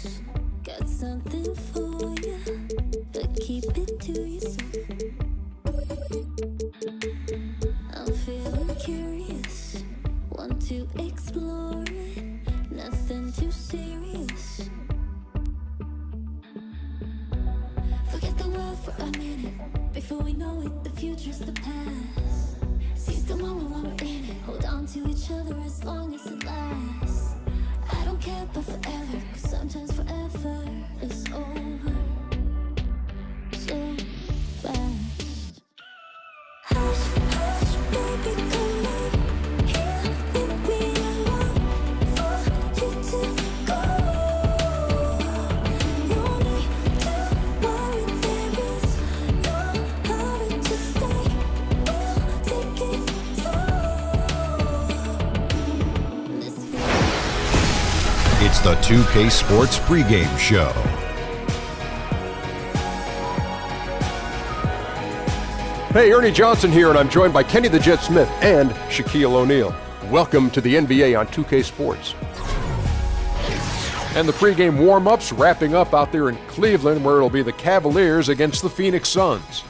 close. Got something for you, but keep it to yourself. I'm feeling curious, want to explore it. Nothing too serious. Forget the world for a minute. Before we know it, the future's the past. Seize the moment while we're in it. Hold on to each other as long as it lasts. I don't care about forever, 'cause sometimes forever is over so fast. Hush, hush, baby, come on. Here with me, I want for you to go. No need to worry, there is no hurry to stay. We'll take it slow. This feels It's the 2K Sports Pregame Show. Hey, Ernie Johnson here, and I'm joined by Kenny the Jet Smith and Shaquille O'Neal. Welcome to the NBA on 2K Sports. And the pregame warm-ups wrapping up out there in Cleveland, where it'll be the Cavaliers against the Phoenix Suns.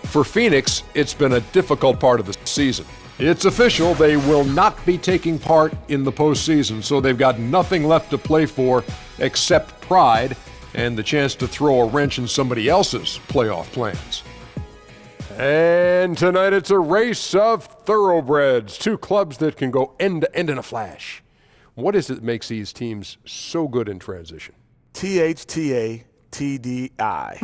For Phoenix, it's been a difficult part of the season. It's official, they will not be taking part in the postseason, so they've got nothing left to play for except pride and the chance to throw a wrench in somebody else's playoff plans. And tonight it's a race of thoroughbreds, two clubs that can go end to end in a flash. What is it that makes these teams so good in transition? THTA. TDI.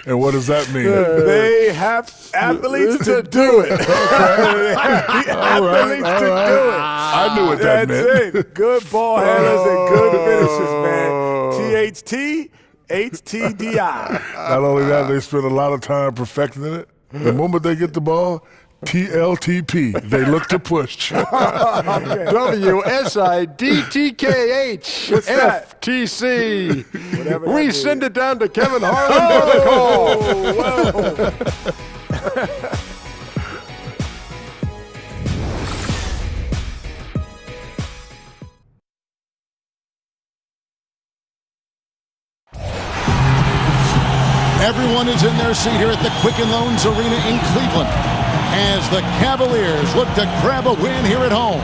And what does that mean? They have athletes to do it. Athletes to do it. I knew what that meant. That's it. Good ball handlers and good finishes, man. THT, HTDI. Not only that, they spend a lot of time perfecting it. The moment they get the ball, TLTP, they look to push. WSIDTKH What's that? FTC. Whatever that We means. send it down to Kevin Harlan for the call. Whoa. Everyone is in their seat here at the Quicken Loans Arena in Cleveland as the Cavaliers look to grab a win here at home.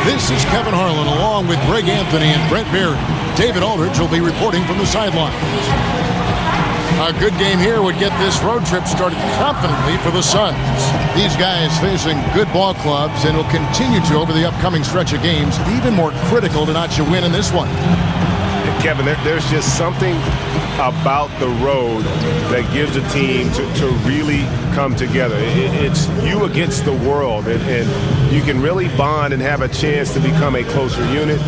This is Kevin Harlan along with Greg Anthony and Brent Berry. David Aldridge will be reporting from the sidelines. A good game here would get this road trip started confidently for the Suns. These guys facing good ball clubs and will continue to over the upcoming stretch of games. Even more critical to notch a win in this one. Kevin, there's just something about the road that gives a team to really come together. It's you against the world, and you can really bond and have a chance to become a closer unit,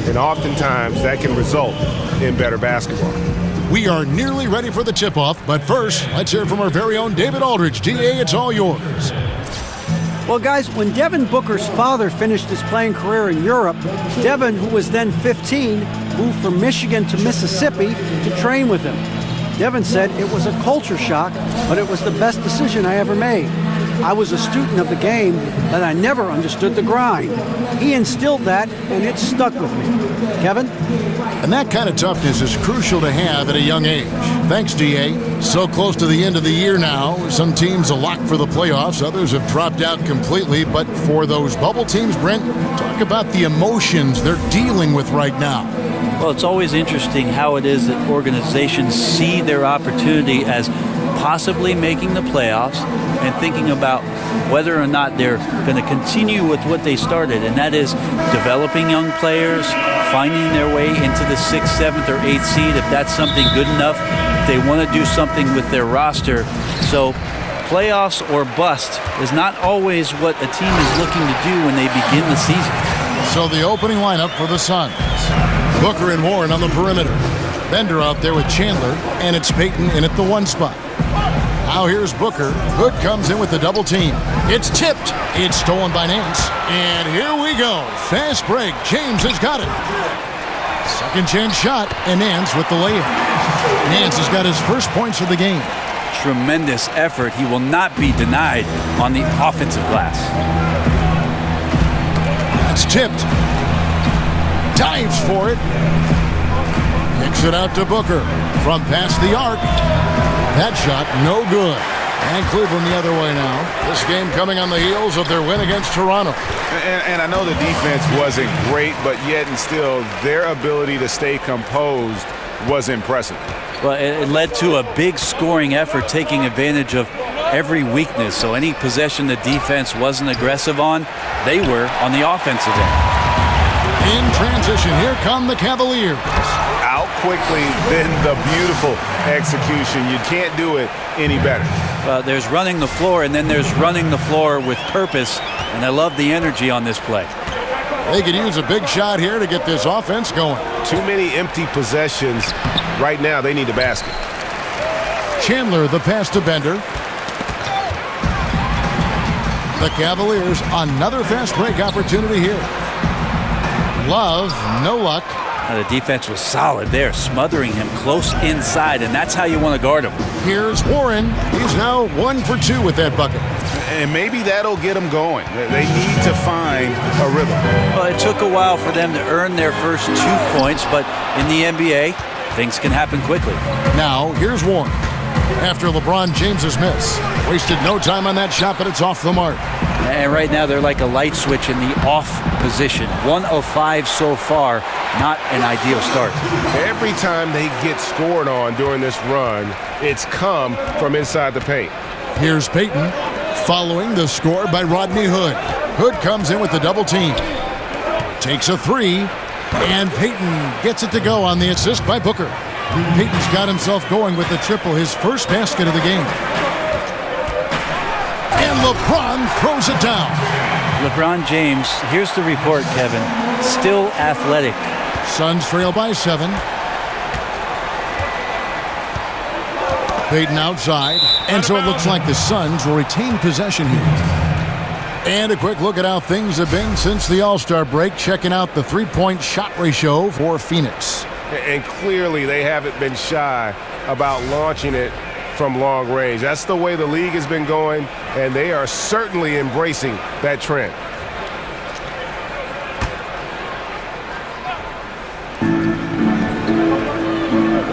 and oftentimes that can result in better basketball. We are nearly ready for the tip-off, but first, let's hear from our very own David Aldridge. DA, it's all yours. Well, guys, when Devin Booker's father finished his playing career in Europe, Devin, who was then 15, moved from Michigan to Mississippi to train with him. Devin said it was a culture shock, but it was the best decision I ever made. I was a student of the game, but I never understood the grind. He instilled that, and it stuck with me. Kevin? And that kind of toughness is crucial to have at a young age. Thanks, DA. So close to the end of the year now. Some teams are locked for the playoffs. Others have dropped out completely. But for those bubble teams, Brent, talk about the emotions they're dealing with right now. Well, it's always interesting how it is that organizations see their opportunity as possibly making the playoffs and thinking about whether or not they're going to continue with what they started, and that is developing young players, finding their way into the 6th, 7th, or 8th seed, if that's something good enough. If they want to do something with their roster. So playoffs or bust is not always what a team is looking to do when they begin the season. So the opening lineup for the Suns. Booker and Warren on the perimeter. Bender out there with Chandler, and it's Payton in at the 1 spot. Now here's Booker. Hood comes in with the double team. It's tipped. It's stolen by Nance. And here we go. Fast break. James has got it. Second chance shot, and Nance with the layup. Nance has got his first points of the game. Tremendous effort. He will not be denied on the offensive glass. It's tipped. dives for it. Kicks it out to Booker from past the arc. That shot no good. And Cleveland the other way now. This game coming on the heels of their win against Toronto. And I know the defense wasn't great, but yet and still their ability to stay composed was impressive. Well, it led to a big scoring effort, taking advantage of every weakness. So any possession the defense wasn't aggressive on, they were on the offensive end. In transition, here come the Cavaliers. Out quickly, then the beautiful execution. You can't do it any better. There's running the floor, and then there's running the floor with purpose, and I love the energy on this play. They could use a big shot here to get this offense going. Too many empty possessions. Right now, they need a basket. Chandler, the pass to Bender. The Cavaliers, another fast break opportunity here. Love, no luck. The defense was solid there, smothering him close inside, and that's how you want to guard him. Here's Warren. He's now 1 for 2 with that bucket. And maybe that'll get them going. They need to find a rhythm. Well, it took a while for them to earn their first 2 points, but in the NBA, things can happen quickly. Now, here's Warren. After LeBron James's miss. Wasted no time on that shot, but it's off the mark. And right now, they're like a light switch in the off position. 1 of 5 so far. Not an ideal start. Every time they get scored on during this run, it's come from inside the paint. Here's Payton following the score by Rodney Hood. Hood comes in with the double team. Takes a 3, and Payton gets it to go on the assist by Booker. Payton's got himself going with the triple, his first basket of the game. And LeBron throws it down. LeBron James, here's the report, Kevin, still athletic. Suns trail by 7. Payton outside, and so it looks like the Suns will retain possession here. And a quick look at how things have been since the All-Star break, checking out the three-point shot ratio for Phoenix. And clearly they haven't been shy about launching it from long range. That's the way the league has been going, and they are certainly embracing that trend.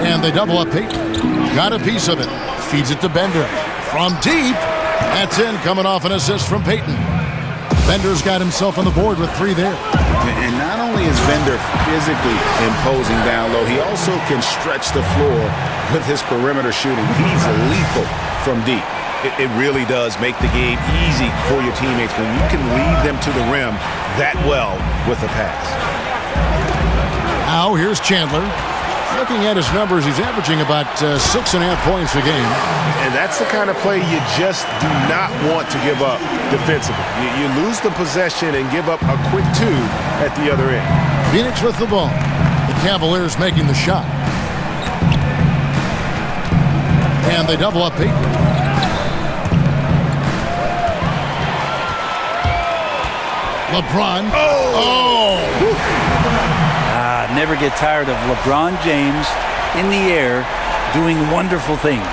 And they double up Payton. Got a piece of it. Feeds it to Bender. From deep. That's in, coming off an assist from Payton. Bender's got himself on the board with 3 there. And not only is Bender physically imposing down low, he also can stretch the floor with his perimeter shooting. He's lethal from deep. It really does make the game easy for your teammates when you can lead them to the rim that well with a pass. Now here's Chandler. Looking at his numbers, he's averaging about 6.5 points a game. And that's the kind of play you just do not want to give up defensively. You lose the possession and give up a quick 2 at the other end. Phoenix with the ball. The Cavaliers making the shot. And they double up Payton. LeBron. Never get tired of LeBron James in the air doing wonderful things.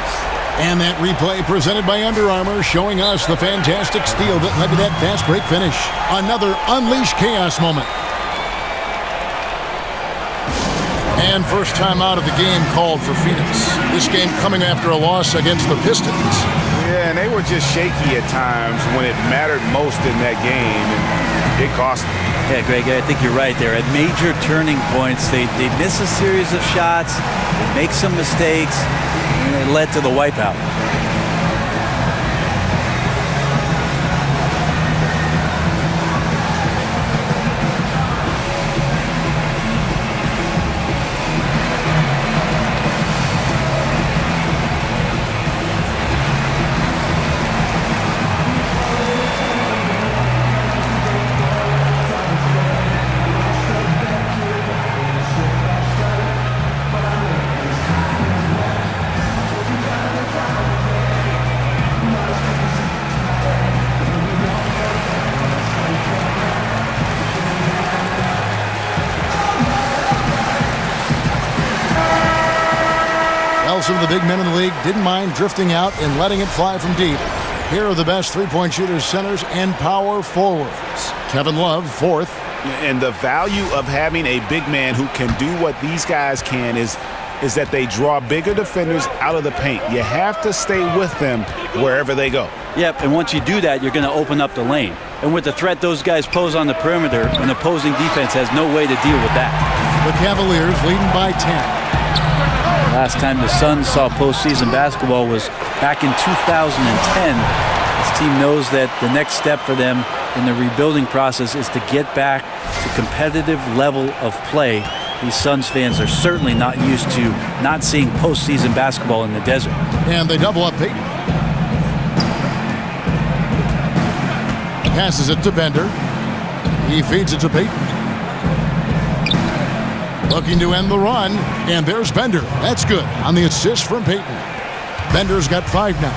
And that replay presented by Under Armour, showing us the fantastic steal that led to that fast break finish. Another unleashed chaos moment. And first time out of the game called for Phoenix. This game coming after a loss against the Pistons. Yeah, and they were just shaky at times when it mattered most in that game, and it cost them. Yeah, Greg, I think you're right there. At major turning points, they miss a series of shots, they make some mistakes, and it led to the wipeout. Some of the big men in the league didn't mind drifting out and letting it fly from deep. Here are the best three-point shooters, centers, and power forwards. Kevin Love, 4th. And the value of having a big man who can do what these guys can is that they draw bigger defenders out of the paint. You have to stay with them wherever they go. Yep, and once you do that, you're going to open up the lane. And with the threat those guys pose on the perimeter, an opposing defense has no way to deal with that. The Cavaliers leading by 10. Last time the Suns saw postseason basketball was back in 2010. This team knows that the next step for them in the rebuilding process is to get back to competitive level of play. These Suns fans are certainly not used to not seeing postseason basketball in the desert. And they double up Payton. Passes it to Bender. He feeds it to Payton. Looking to end the run, and there's Bender. That's good on the assist from Payton. Bender's got 5 now.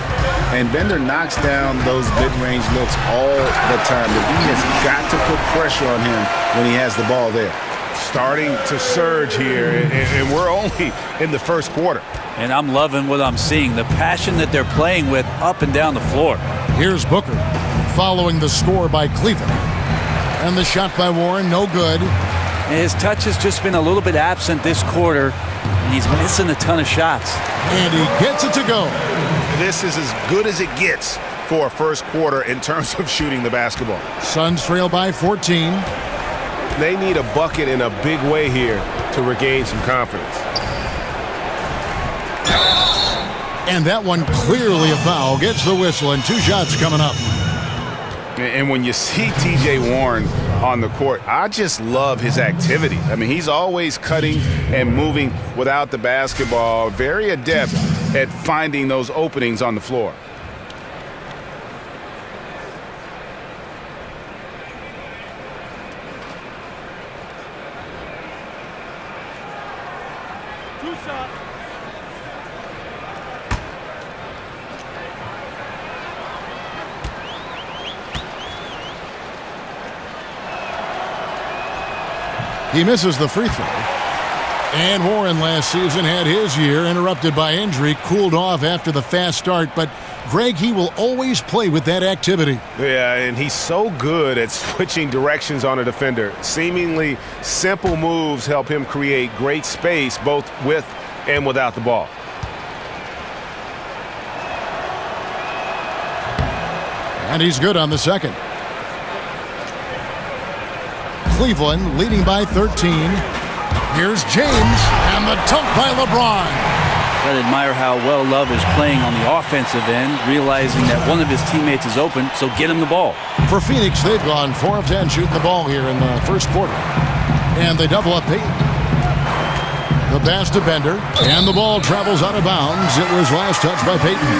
And Bender knocks down those mid-range looks all the time. The D has got to put pressure on him when he has the ball there. Starting to surge here, and we're only in the first quarter. And I'm loving what I'm seeing, the passion that they're playing with up and down the floor. Here's Booker following the score by Cleveland. And the shot by Warren, no good. And his touch has just been a little bit absent this quarter, and he's missing a ton of shots. And he gets it to go. This is as good as it gets for a first quarter in terms of shooting the basketball. Suns trail by 14. They need a bucket in a big way here to regain some confidence. And that one clearly a foul. Gets the whistle, and 2 shots coming up. And when you see T.J. Warren on the court, I just love his activity. I mean, he's always cutting and moving without the basketball. Very adept at finding those openings on the floor. He misses the free throw. And Warren last season had his year interrupted by injury, cooled off after the fast start. But, Greg, he will always play with that activity. Yeah, and he's so good at switching directions on a defender. Seemingly simple moves help him create great space both with and without the ball. And he's good on the second. Cleveland leading by 13. Here's James, and the dunk by LeBron. I admire how well Love is playing on the offensive end, realizing that one of his teammates is open, so get him the ball. For Phoenix, they've gone 4 of 10 shooting the ball here in the first quarter. And they double up Payton. The pass to Bender, and the ball travels out of bounds. It was last touched by Payton.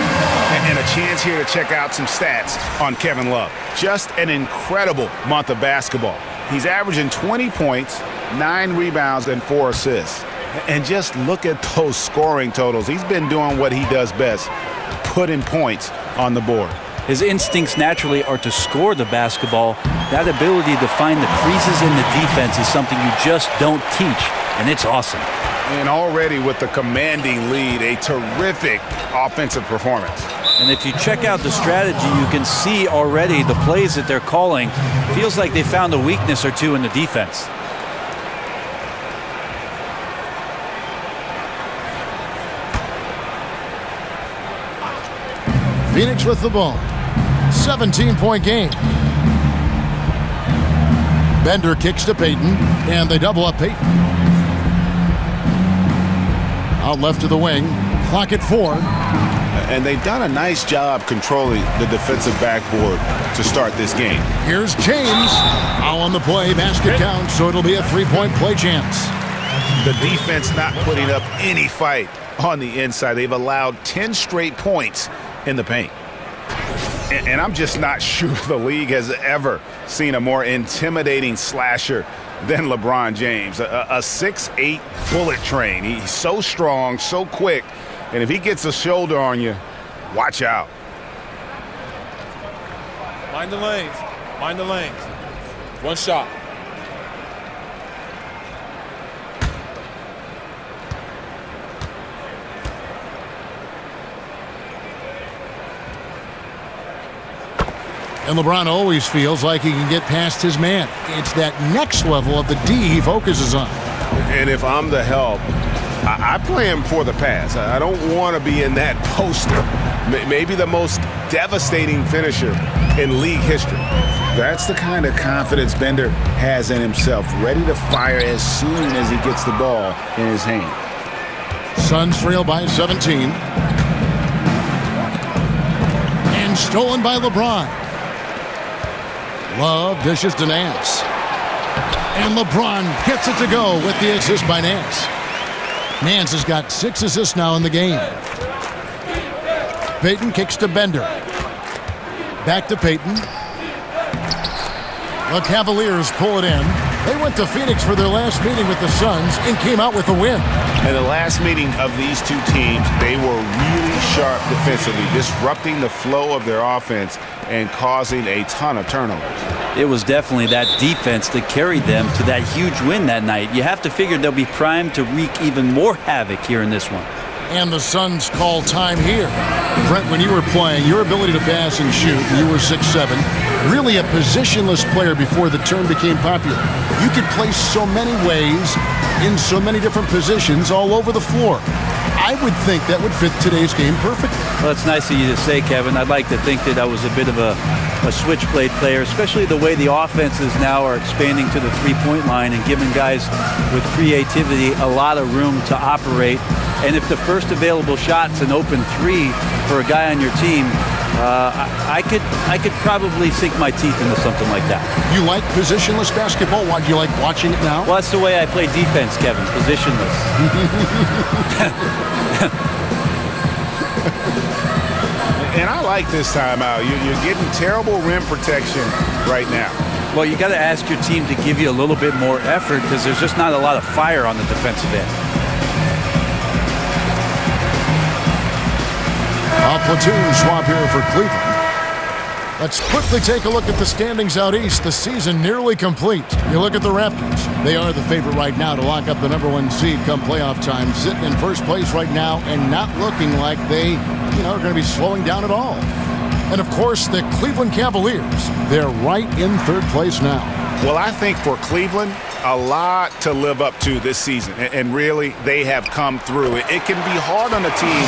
And a chance here to check out some stats on Kevin Love. Just an incredible month of basketball. He's averaging 20 points, 9 rebounds, and 4 assists. And just look at those scoring totals. He's been doing what he does best, putting points on the board. His instincts naturally are to score the basketball. That ability to find the creases in the defense is something you just don't teach, and it's awesome. And already with the commanding lead, a terrific offensive performance. And if you check out the strategy, you can see already the plays that they're calling. Feels like they found a weakness or two in the defense. Phoenix with the ball. 17-point game. Bender kicks to Payton, and they double up Payton. Out left to the wing. Clock at 4. And they've done a nice job controlling the defensive backboard to start this game. Here's James. Foul on the play. Basket counts, so it'll be a 3-point play chance. The defense not putting up any fight on the inside. They've allowed 10 straight points in the paint. And I'm just not sure the league has ever seen a more intimidating slasher than LeBron James. A 6'8" bullet train. He's so strong, so quick. And if he gets a shoulder on you, watch out. Mind the lanes. Mind the lanes. One shot. And LeBron always feels like he can get past his man. It's that next level of the D he focuses on. And if I'm the help, I play him for the pass. I don't want to be in that poster. Maybe the most devastating finisher in league history. That's the kind of confidence Bender has in himself, ready to fire as soon as he gets the ball in his hand. Suns trail by 17. And stolen by LeBron. Love dishes to Nance. And LeBron gets it to go with the assist by Nance. Nance has got 6 assists now in the game. Payton kicks to Bender. Back to Payton. The Cavaliers pull it in. They went to Phoenix for their last meeting with the Suns and came out with a win. In the last meeting of these two teams, they were really sharp defensively, disrupting the flow of their offense and causing a ton of turnovers. It was definitely that defense that carried them to that huge win that night. You have to figure they'll be primed to wreak even more havoc here in this one. And the Suns call time here. Brent, when you were playing, your ability to pass and shoot, you were 6'7", really a positionless player before the term became popular. You could play so many ways, in so many different positions all over the floor. I would think that would fit today's game perfectly. Well, it's nice of you to say, Kevin. I'd like to think that I was a bit of a switchblade player, especially the way the offenses now are expanding to the three-point line and giving guys with creativity a lot of room to operate. And if the first available shot's an open three for a guy on your team, I could probably sink my teeth into something like that. You like positionless basketball? Why do you like watching it now? Well, that's the way I play defense, Kevin. Positionless. And I like this timeout. You're getting terrible rim protection right now. Well, you got to ask your team to give you a little bit more effort because there's just not a lot of fire on the defensive end. A platoon swap here for Cleveland. Let's quickly take a look at the standings out east. The season nearly complete. You look at the Raptors. They are the favorite right now to lock up the #1 seed come playoff time. Sitting in first place right now and not looking like they, are going to be slowing down at all. And, of course, the Cleveland Cavaliers. They're right in third place now. Well, I think for Cleveland, a lot to live up to this season, and really they have come through. It can be hard on a team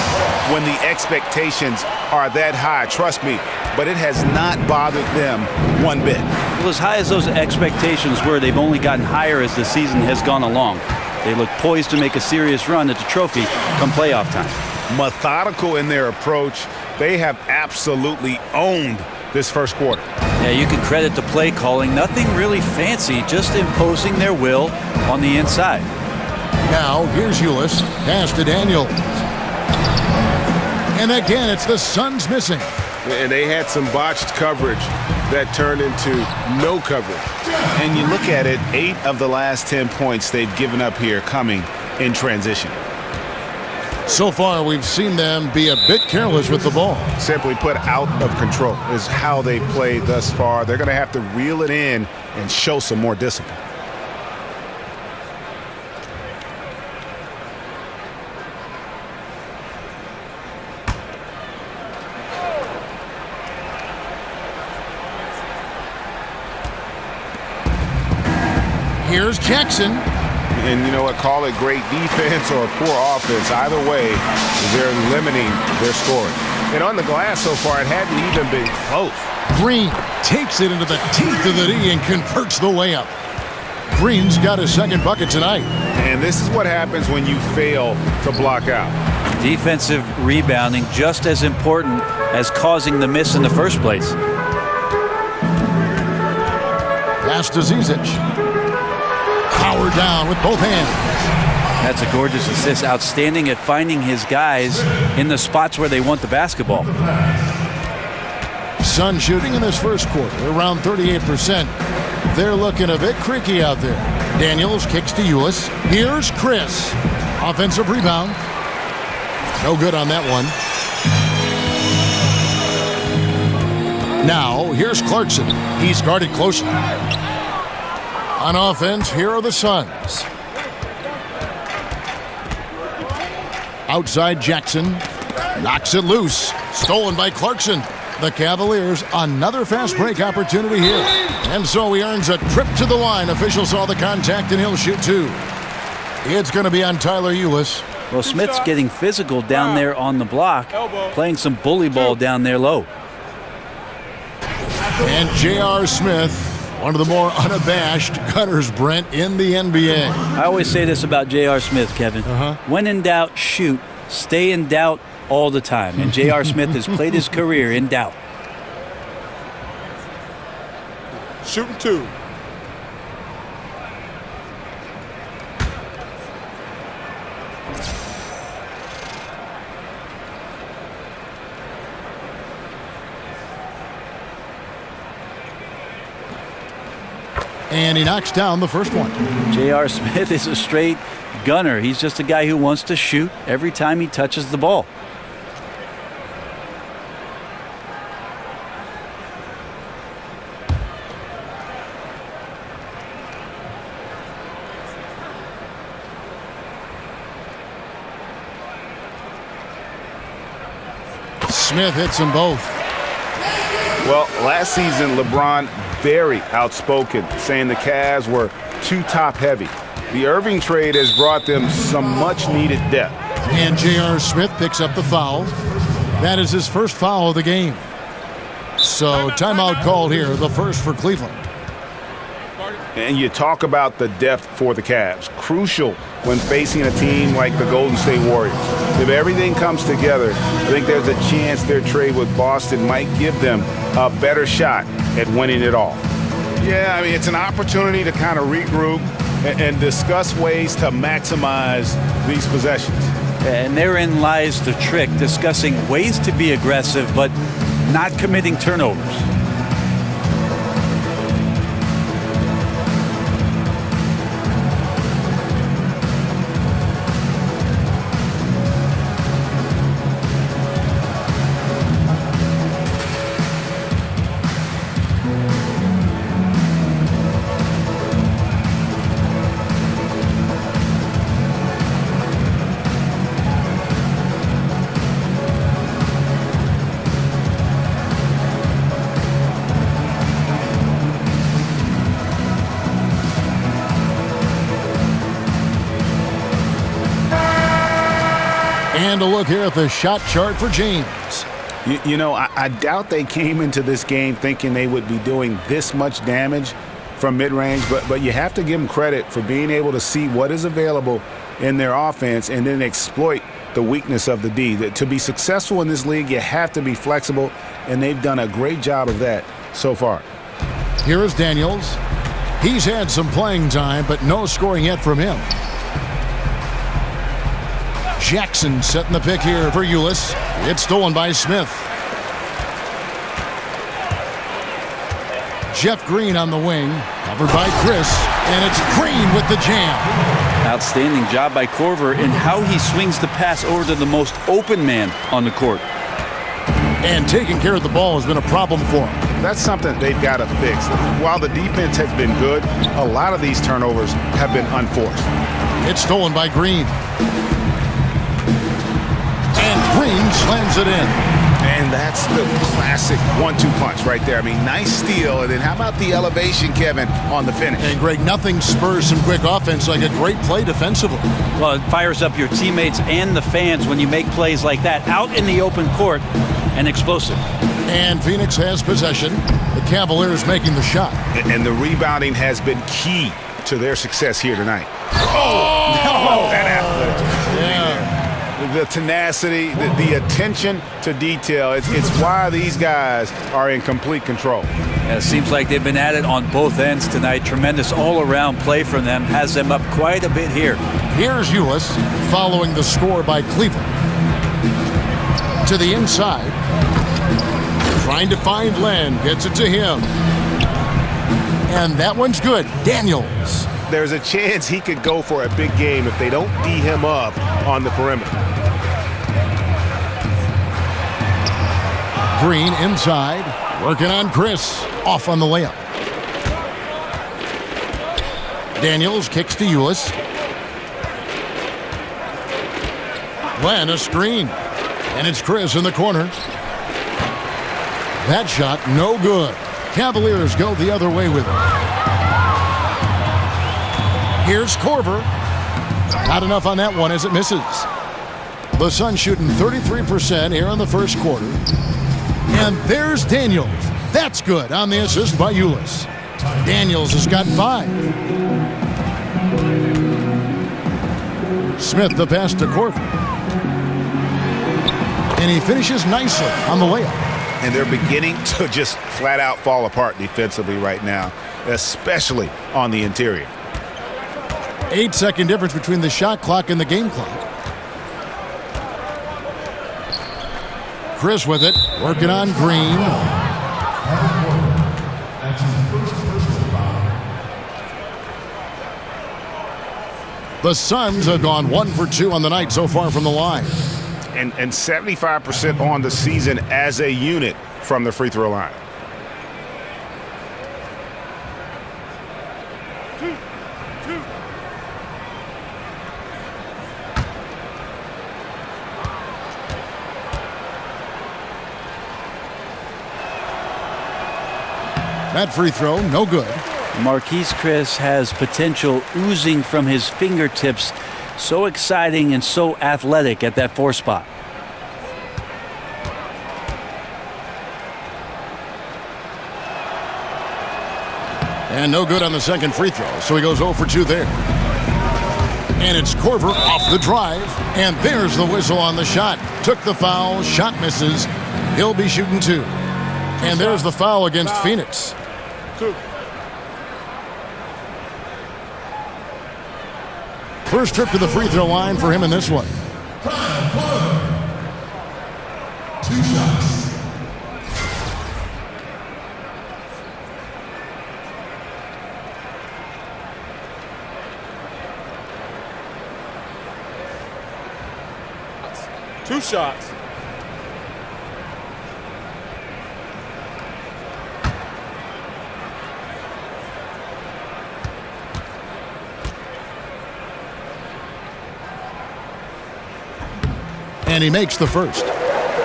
when the expectations are that high, trust me, but it has not bothered them one bit. Well, as high as those expectations were, they've only gotten higher as the season has gone along. They look poised to make a serious run at the trophy come playoff time. Methodical in their approach, they have absolutely owned this first quarter. Yeah, you can credit the play calling. Nothing really fancy, just imposing their will on the inside. Now, here's Ulis. Pass to Daniels. And again, it's the Suns missing. And they had some botched coverage that turned into no coverage. And you look at it, 8 of the last 10 points they've given up here coming in transition. So far, we've seen them be a bit careless with the ball. Simply put, out of control is how they played thus far. They're going to have to reel it in and show some more discipline. Here's Jackson. And you know what, call it great defense or poor offense. Either way, they're limiting their scoring. And on the glass so far, it hadn't even been close. Green takes it into the teeth of the D and converts the layup. Green's got his second bucket tonight. And this is what happens when you fail to block out. Defensive rebounding just as important as causing the miss in the first place. Pass to Zizic. Power down with both hands. That's a gorgeous assist. Outstanding at finding his guys in the spots where they want the basketball. Sun shooting in this first quarter around 38%. They're looking a bit creaky out there. Daniels kicks to Ulis. Here's Chris. Offensive rebound. No good on that one. Now, here's Clarkson. He's guarded closely. On offense, here are the Suns. Outside Jackson. Knocks it loose. Stolen by Clarkson. the Cavaliers another fast break opportunity here. And so he earns a trip to the line. Official saw the contact, and he'll shoot two. It's going to be on Tyler Eulis. Well, Smith's getting physical down there on the block, playing some bully ball down there low. And J.R. Smith, one of the more unabashed gunners, Brent, in the NBA. I always say this about J.R. Smith, Kevin. When in doubt, shoot. Stay in doubt all the time. And J.R. Smith has played his career in doubt. Shooting two. And he knocks down the first one. J.R. Smith is a straight gunner. He's just a guy who wants to shoot every time he touches the ball. Smith hits them both. Well, last season, LeBron very outspoken, saying the Cavs were too top-heavy. The Irving trade has brought them some much-needed depth. And J.R. Smith picks up the foul. That is his first foul of the game. So timeout called here, the first for Cleveland. And you talk about the depth for the Cavs. Crucial when facing a team like the Golden State Warriors. If everything comes together, I think there's a chance their trade with Boston might give them a better shot at winning it all. Yeah, I mean, it's an opportunity to kind of regroup and discuss ways to maximize these possessions. And therein lies the trick, discussing ways to be aggressive but not committing turnovers. And a look here at the shot chart for James. You know, I doubt they came into this game thinking they would be doing this much damage from mid-range, but you have to give them credit for being able to see what is available in their offense and then exploit the weakness of the D. To be successful in this league, you have to be flexible, and they've done a great job of that so far. Here is Daniels. He's had some playing time, but no scoring yet from him. Jackson setting the pick here for Eulis. It's stolen by Smith. Jeff Green on the wing, covered by Chris, and it's Green with the jam. Outstanding job by Korver in how he swings the pass over to the most open man on the court. And taking care of the ball has been a problem for him. That's something they've got to fix. While the defense has been good, a lot of these turnovers have been unforced. It's stolen by Green. And Green slams it in. And that's the classic 1-2 punch right there. I mean, nice steal. And then how about the elevation, Kevin, on the finish? And Greg, nothing spurs some quick offense like a great play defensively. Well, it fires up your teammates and the fans when you make plays like that out in the open court and explosive. And Phoenix has possession. The Cavaliers making the shot. And the rebounding has been key to their success here tonight. Oh! No, that athleticism. Yeah. The tenacity, the attention to detail. It's why these guys are in complete control. Yeah, it seems like they've been at it on both ends tonight. Tremendous all-around play from them. Has them up quite a bit here. Here's Eulis following the score by Cleveland. To the inside. Trying to find Len. Gets it to him. And that one's good. Daniels. There's a chance he could go for a big game if they don't D him up on the perimeter. Green inside, working on Chris, off on the layup. Daniels kicks to Eulis. Len a screen, and it's Chris in the corner. That shot, no good. Cavaliers go the other way with it. Here's Korver. Not enough on that one as it misses. The Suns shooting 33% here in the first quarter. And there's Daniels. That's good on the assist by Ulis. Daniels has got 5. Smith the pass to Korver. And he finishes nicely on the layup. And they're beginning to just flat out fall apart defensively right now, especially on the interior. 8-second difference between the shot clock and the game clock. Chris with it, working on Green. The Suns have gone 1 for 2 on the night so far from the line. And 75% on the season as a unit from the free throw line. That free throw, no good. Marquise Chris has potential oozing from his fingertips. So exciting and so athletic at that 4 spot. And no good on the second free throw, so he goes 0 for 2 there. And it's Korver off the drive, and there's the whistle on the shot. Took the foul, shot misses. He'll be shooting 2. And there's the foul against Phoenix. 2. First trip to the free throw line for him in this one. 2 shots. Two shots. And he makes the first.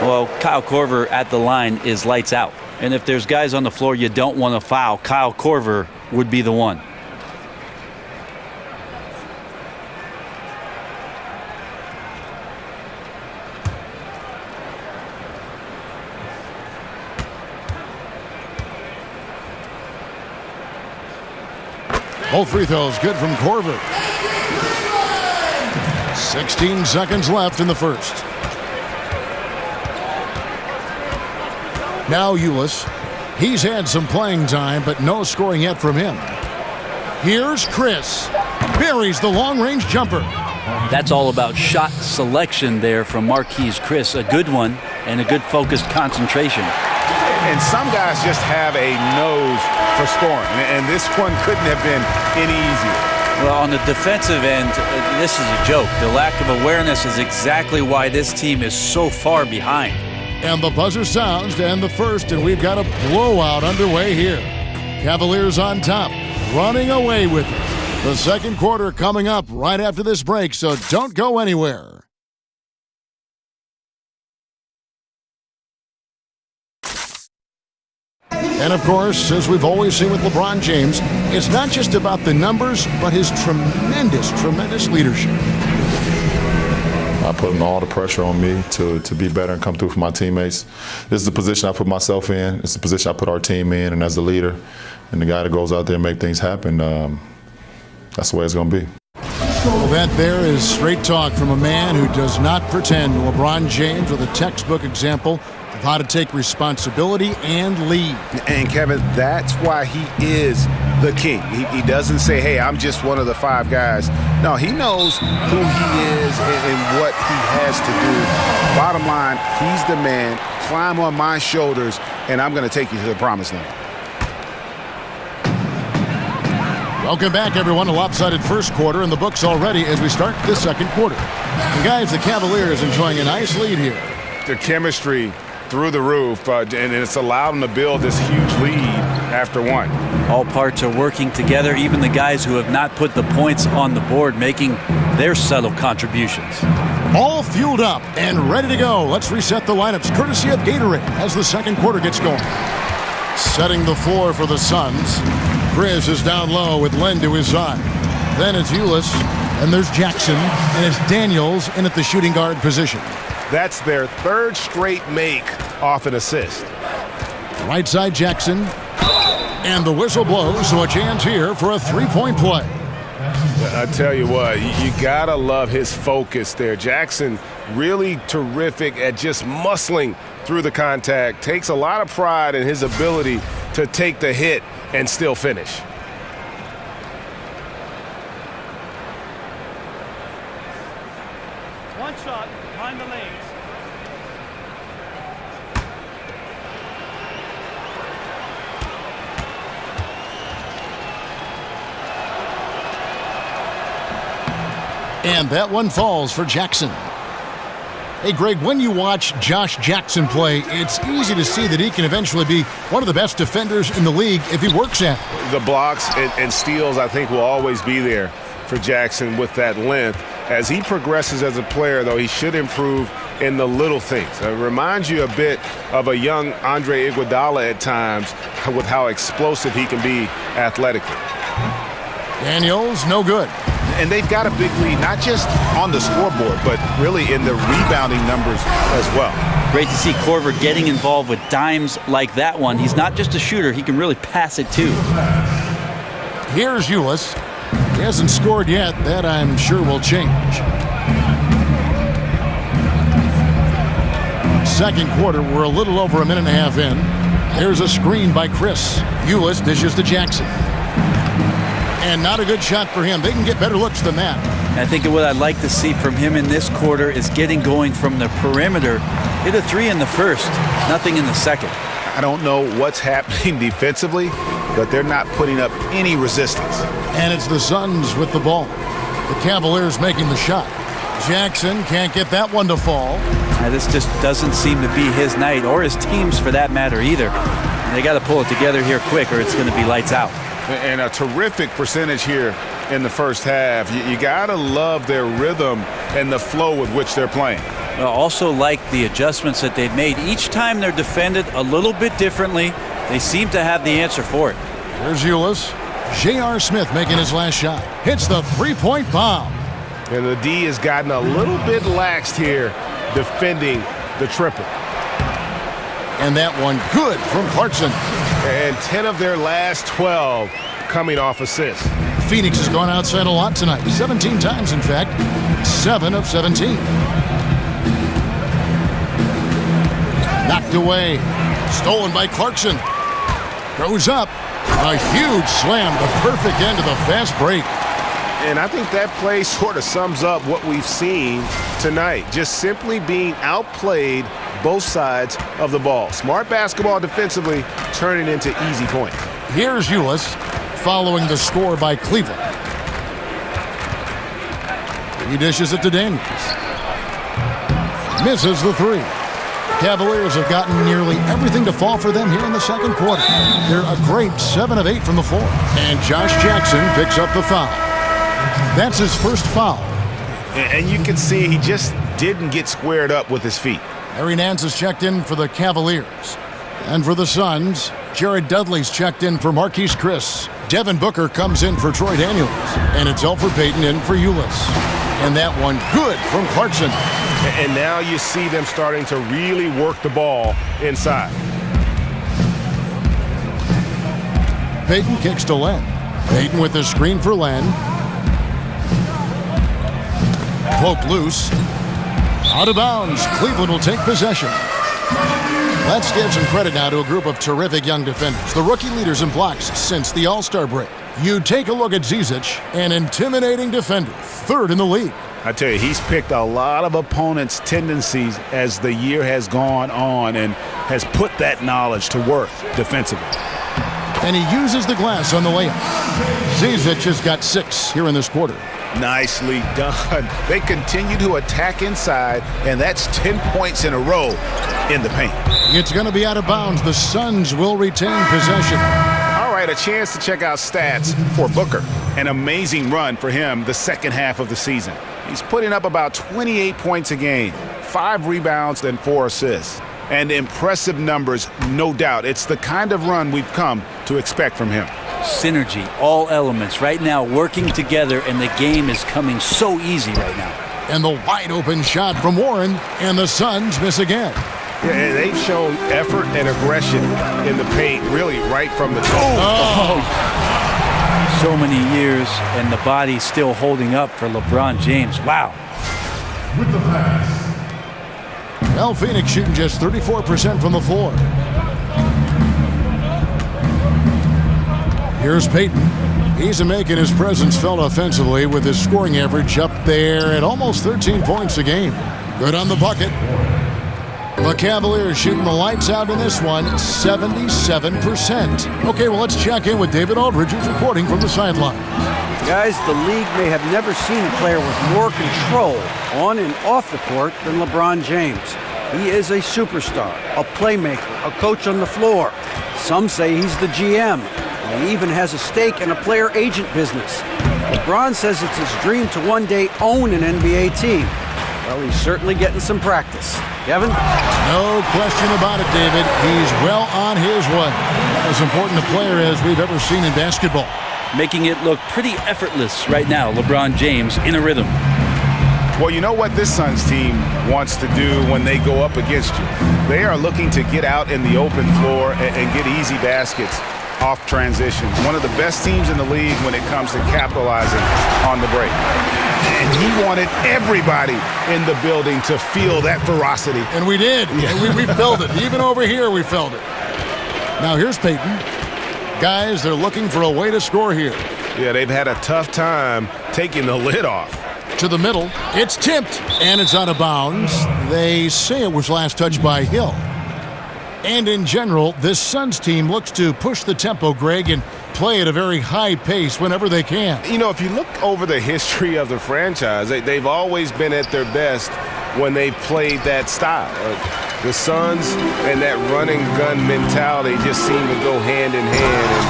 Well, Kyle Korver at the line is lights out. And if there's guys on the floor you don't want to foul, Kyle Korver would be the one. Both free throws good from Korver. 16 seconds left in the first. Now Ulis. He's had some playing time, but no scoring yet from him. Here's Chris. Buries the long-range jumper. That's all about shot selection there from Marquise Chris. A good one and a good focused concentration. And some guys just have a nose for scoring, and this one couldn't have been any easier. Well, on the defensive end, this is a joke. The lack of awareness is exactly why this team is so far behind. And the buzzer sounds to end the first, and we've got a blowout underway here. Cavaliers on top, running away with it. The second quarter coming up right after this break, so don't go anywhere. And of course, as we've always seen with LeBron James, it's not just about the numbers, but his tremendous leadership. I put all the pressure on me to be better and come through for my teammates. This is the position I put myself in. It's the position I put our team in, and as the leader and the guy that goes out there and make things happen, that's the way it's going to be. Well, that there is straight talk from a man who does not pretend. LeBron James with a textbook example of how to take responsibility and lead. And Kevin, that's why he is the king. He doesn't say, hey, I'm just one of the 5 guys. No, he knows who he is and what he has to do. Bottom line, he's the man. Climb on my shoulders, and I'm going to take you to the promised land. Welcome back, everyone. A lopsided first quarter in the books already as we start the second quarter. And guys, the Cavaliers enjoying a nice lead here. The chemistry through the roof, and it's allowed them to build this huge lead after one. All parts are working together, even the guys who have not put the points on the board making their subtle contributions. All fueled up and ready to go. Let's reset the lineups courtesy of Gatorade as the second quarter gets going. Setting the floor for the Suns. Chris is down low with Len to his side. Then it's Ulis, and there's Jackson, and it's Daniels in at the shooting guard position. That's their third straight make off an assist. Right side Jackson, and the whistle blows, so a chance here for a three-point play. I tell you what, you gotta love his focus there. Jackson really terrific at just muscling through the contact. Takes a lot of pride in his ability to take the hit and still finish. One shot behind the lanes. And that one falls for Jackson. Hey, Greg, when you watch Josh Jackson play, it's easy to see that he can eventually be one of the best defenders in the league if he works at it. The blocks and steals, I think, will always be there for Jackson with that length. As he progresses as a player, though, he should improve in the little things. It reminds you a bit of a young Andre Iguodala at times with how explosive he can be athletically. Daniels, no good. And they've got a big lead, not just on the scoreboard, but really in the rebounding numbers as well. Great to see Korver getting involved with dimes like that one. He's not just a shooter, he can really pass it too. Here's Ulis. He hasn't scored yet. That I'm sure will change. Second quarter, we're a little over a minute and a half in. There's a screen by Chris. Ulis dishes to Jackson. And not a good shot for him. They can get better looks than that. I think what I'd like to see from him in this quarter is getting going from the perimeter. Hit a three in the first, nothing in the second. I don't know what's happening defensively, but they're not putting up any resistance. And it's the Suns with the ball. The Cavaliers making the shot. Jackson can't get that one to fall. This just doesn't seem to be his night, or his team's for that matter either. And they got to pull it together here quick, or it's going to be lights out. And a terrific percentage here in the first half. You got to love their rhythm and the flow with which they're playing. I also like the adjustments that they've made. Each time they're defended a little bit differently, they seem to have the answer for it. Here's Ulis. J.R. Smith making his last shot. Hits the three-point bomb. And the D has gotten a little bit laxed here defending the triple. And that one good from Clarkson. And 10 of their last 12 coming off assists. Phoenix has gone outside a lot tonight. 17 times, in fact. 7 of 17. Knocked away. Stolen by Clarkson. Goes up. A huge slam. The perfect end of the fast break. And I think that play sort of sums up what we've seen tonight. Just simply being outplayed both sides of the ball. Smart basketball defensively, turning into easy points. Here's Ulis following the score by Cleveland. He dishes it to Daniels. Misses the three. Cavaliers have gotten nearly everything to fall for them here in the second quarter. They're a great 7 of 8 from the floor. And Josh Jackson picks up the foul. That's his first foul. And you can see he just didn't get squared up with his feet. Harry Nance is checked in for the Cavaliers. And for the Suns, Jared Dudley's checked in for Marquise Chris. Devin Booker comes in for Troy Daniels. And it's Elfrid Payton in for Ulis. And that one good from Clarkson. And now you see them starting to really work the ball inside. Payton kicks to Len. Payton with the screen for Len. Poked loose. Out of bounds. Cleveland will take possession. Let's give some credit now to a group of terrific young defenders. The rookie leaders in blocks since the All-Star break. You take a look at Zizic, an intimidating defender, 3rd in the league. I tell you, he's picked a lot of opponents' tendencies as the year has gone on and has put that knowledge to work defensively. And he uses the glass on the layup. Zizic has got 6 here in this quarter. Nicely done. They continue to attack inside, and that's 10 points in a row in the paint. It's going to be out of bounds. The Suns will retain possession. had a chance to check out stats for Booker. An amazing run for him the second half of the season. He's putting up about 28 points a game, 5 rebounds, and 4 assists. And impressive numbers, no doubt. It's the kind of run we've come to expect from him. Synergy, all elements right now working together, and the game is coming so easy right now. And the wide open shot from Warren, and the Suns miss again. Yeah, they've shown effort and aggression in the paint, really, right from the So many years, and the body still holding up for LeBron James. Wow. With the pass. Well, Phoenix shooting just 34% from the floor. Here's Payton. He's making his presence felt offensively with his scoring average up there at almost 13 points a game. Good on the bucket. The Cavaliers shooting the lights out in this one, 77%. Okay, well, let's check in with David Aldridge, who's reporting from the sideline. Guys, the league may have never seen a player with more control on and off the court than LeBron James. He is a superstar, a playmaker, a coach on the floor. Some say he's the GM. And he even has a stake in a player agent business. LeBron says it's his dream to one day own an NBA team. Well, he's certainly getting some practice. Kevin? No question about it, David. He's well on his way. As important a player as we've ever seen in basketball. Making it look pretty effortless right now, LeBron James in a rhythm. Well, you know what this Suns team wants to do when they go up against you? They are looking to get out in the open floor and get easy baskets off transition. One of the best teams in the league when it comes to capitalizing on the break. And he wanted everybody in the building to feel that ferocity. And we did. Yeah. We felt it. Even over here, we felt it. Now, here's Payton. Guys, they're looking for a way to score here. Yeah, they've had a tough time taking the lid off. To the middle. It's tipped, and it's out of bounds. They say it was last touched by Hill. And in general, this Suns team looks to push the tempo, Greg, and play at a very high pace whenever they can. You know, if you look over the history of the franchise, they've always been at their best when they've played that style. The Suns and that running gun mentality just seem to go hand in hand. And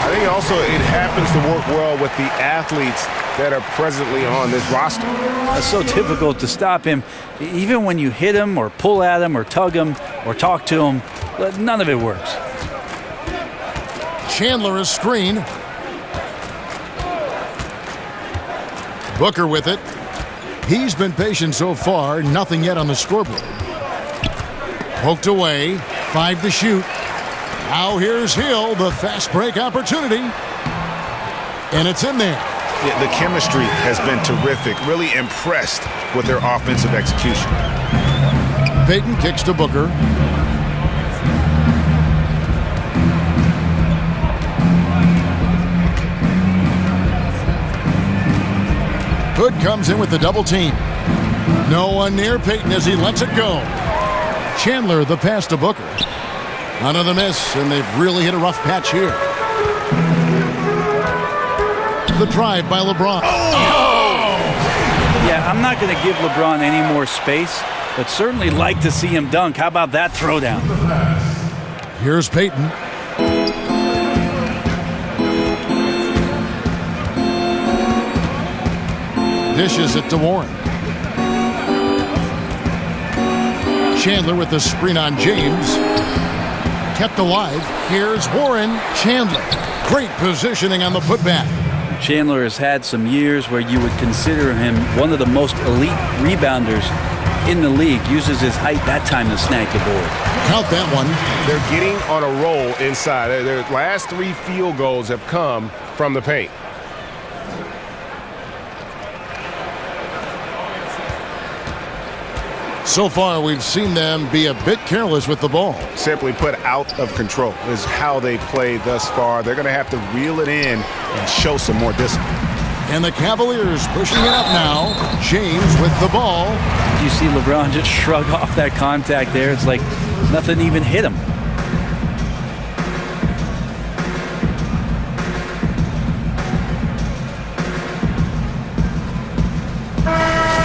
I think also it happens to work well with the athletes that are presently on this roster. It's so difficult to stop him. Even when you hit him or pull at him or tug him or talk to him, none of it works. Chandler is screen. Booker with it. He's been patient so far. Nothing yet on the scoreboard. Poked away. 5 to shoot. Now here's Hill. The fast break opportunity. And it's in there. The chemistry has been terrific. Really impressed with their offensive execution. Payton kicks to Booker. Hood comes in with the double team. No one near Payton as he lets it go. Chandler the pass to Booker. Another miss, and they've really hit a rough patch here. The drive by LeBron. Yeah, I'm not going to give LeBron any more space, but certainly like to see him dunk. How about that throwdown? Here's Payton. Dishes it to Warren. Chandler with the screen on James. Kept alive. Here's Warren. Chandler. Great positioning on the putback. Chandler has had some years where you would consider him one of the most elite rebounders in the league. Uses his height that time to snag the board. Count that one. They're getting on a roll inside. Their last 3 field goals have come from the paint. So far, we've seen them be a bit careless with the ball. Simply put, out of control is how they played thus far. They're going to have to reel it in and show some more discipline. And the Cavaliers pushing it up now. James with the ball. You see LeBron just shrug off that contact there. It's like nothing even hit him.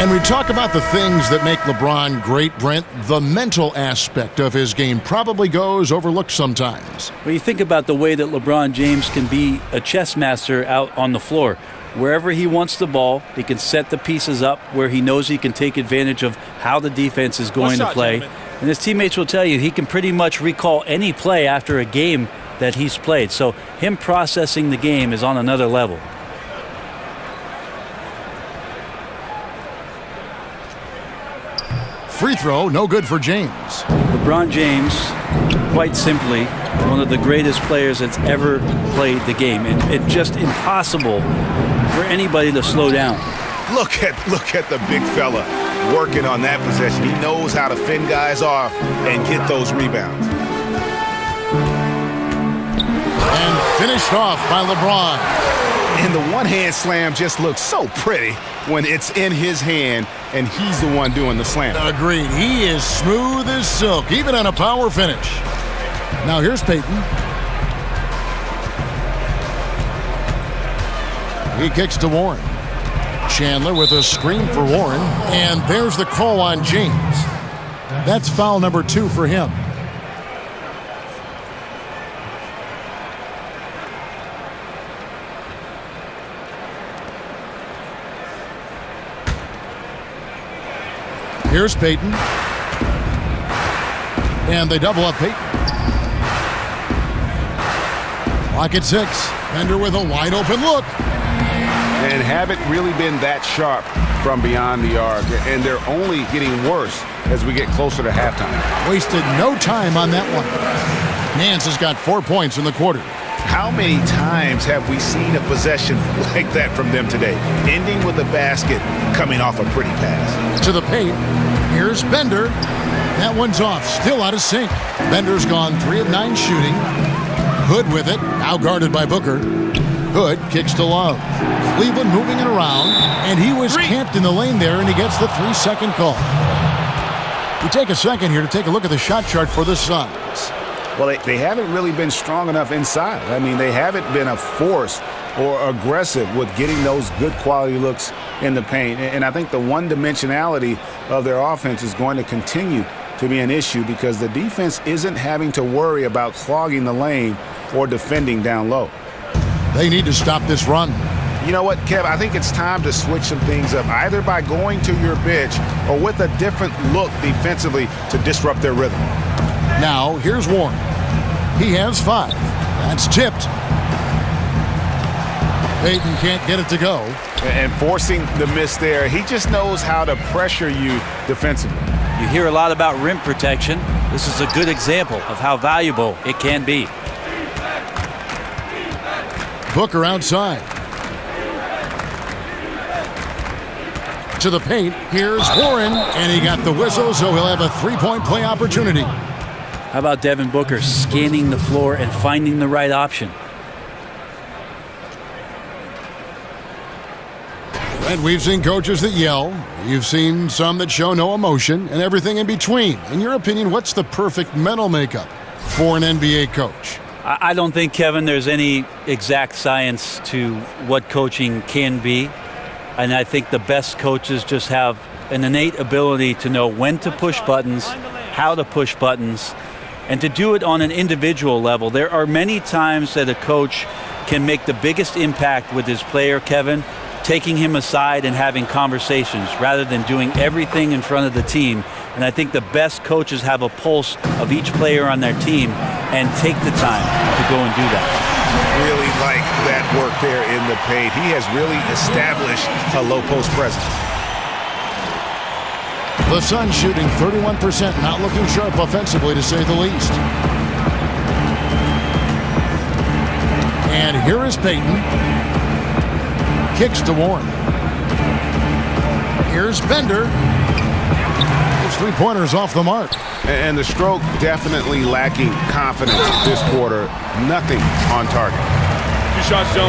And we talk about the things that make LeBron great, Brent. The mental aspect of his game probably goes overlooked sometimes. When you think about the way that LeBron James can be a chess master out on the floor, wherever he wants the ball, he can set the pieces up where he knows he can take advantage of how the defense is going to play. Gentlemen. And his teammates will tell you he can pretty much recall any play after a game that he's played. So him processing the game is on another level. Free throw, no good for James. LeBron James, quite simply, one of the greatest players that's ever played the game. It's just impossible for anybody to slow down. Look at the big fella working on that possession. He knows how to fend guys off and get those rebounds. And finished off by LeBron. And the one-hand slam just looks so pretty when it's in his hand and he's the one doing the slam. Agreed. He is smooth as silk, even on a power finish. Now here's Peyton. He kicks to Warren. Chandler with a screen for Warren. And there's the call on James. That's foul number 2 for him. Here's Peyton. And they double up Peyton. Clock at 6. Bender with a wide open look. And haven't really been that sharp from beyond the arc. And they're only getting worse as we get closer to halftime. Wasted no time on that one. Nance has got 4 points in the quarter. How many times have we seen a possession like that from them today? Ending with a basket, coming off a pretty pass. To the paint. Here's Bender. That one's off. Still out of sync. Bender's gone 3 of 9 shooting. Hood with it. Now guarded by Booker. Hood kicks to Love. Cleveland moving it around. And he was camped in the lane there, and he gets the 3-second call. We take a second here to take a look at the shot chart for the Suns. Well, they haven't really been strong enough inside. I mean, they haven't been a force or aggressive with getting those good quality looks in the paint. And I think the one-dimensionality of their offense is going to continue to be an issue because the defense isn't having to worry about clogging the lane or defending down low. They need to stop this run. You know what, Kev? I think it's time to switch some things up, either by going to your bench or with a different look defensively to disrupt their rhythm. Now, here's Warren. He has 5. That's tipped. Peyton can't get it to go. And forcing the miss there, he just knows how to pressure you defensively. You hear a lot about rim protection. This is a good example of how valuable it can be. Booker outside. To the paint. Here's Warren. And he got the whistle, so he'll have a 3-point play opportunity. How about Devin Booker scanning the floor and finding the right option? And we've seen coaches that yell. You've seen some that show no emotion and everything in between. In your opinion, what's the perfect mental makeup for an NBA coach? I don't think, Kevin, there's any exact science to what coaching can be. And I think the best coaches just have an innate ability to know when to push buttons, how to push buttons, and to do it on an individual level. There are many times that a coach can make the biggest impact with his player, Kevin, taking him aside and having conversations rather than doing everything in front of the team. And I think the best coaches have a pulse of each player on their team and take the time to go and do that. Really like that work there in the paint. He has really established a low post presence. The Suns shooting 31%, not looking sharp offensively, to say the least. And here is Peyton. Kicks to Warren. Here's Bender. His 3-pointers off the mark. And the stroke definitely lacking confidence this quarter. Nothing on target.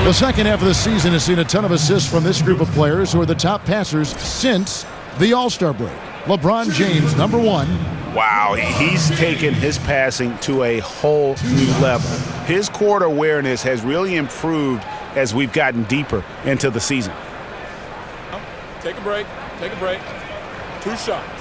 The second half of the season has seen a ton of assists from this group of players who are the top passers since the All-Star break. LeBron James, number 1. Wow, he's taken his passing to a whole new level. His court awareness has really improved as we've gotten deeper into the season. Take a break. Take a break. 2 shots.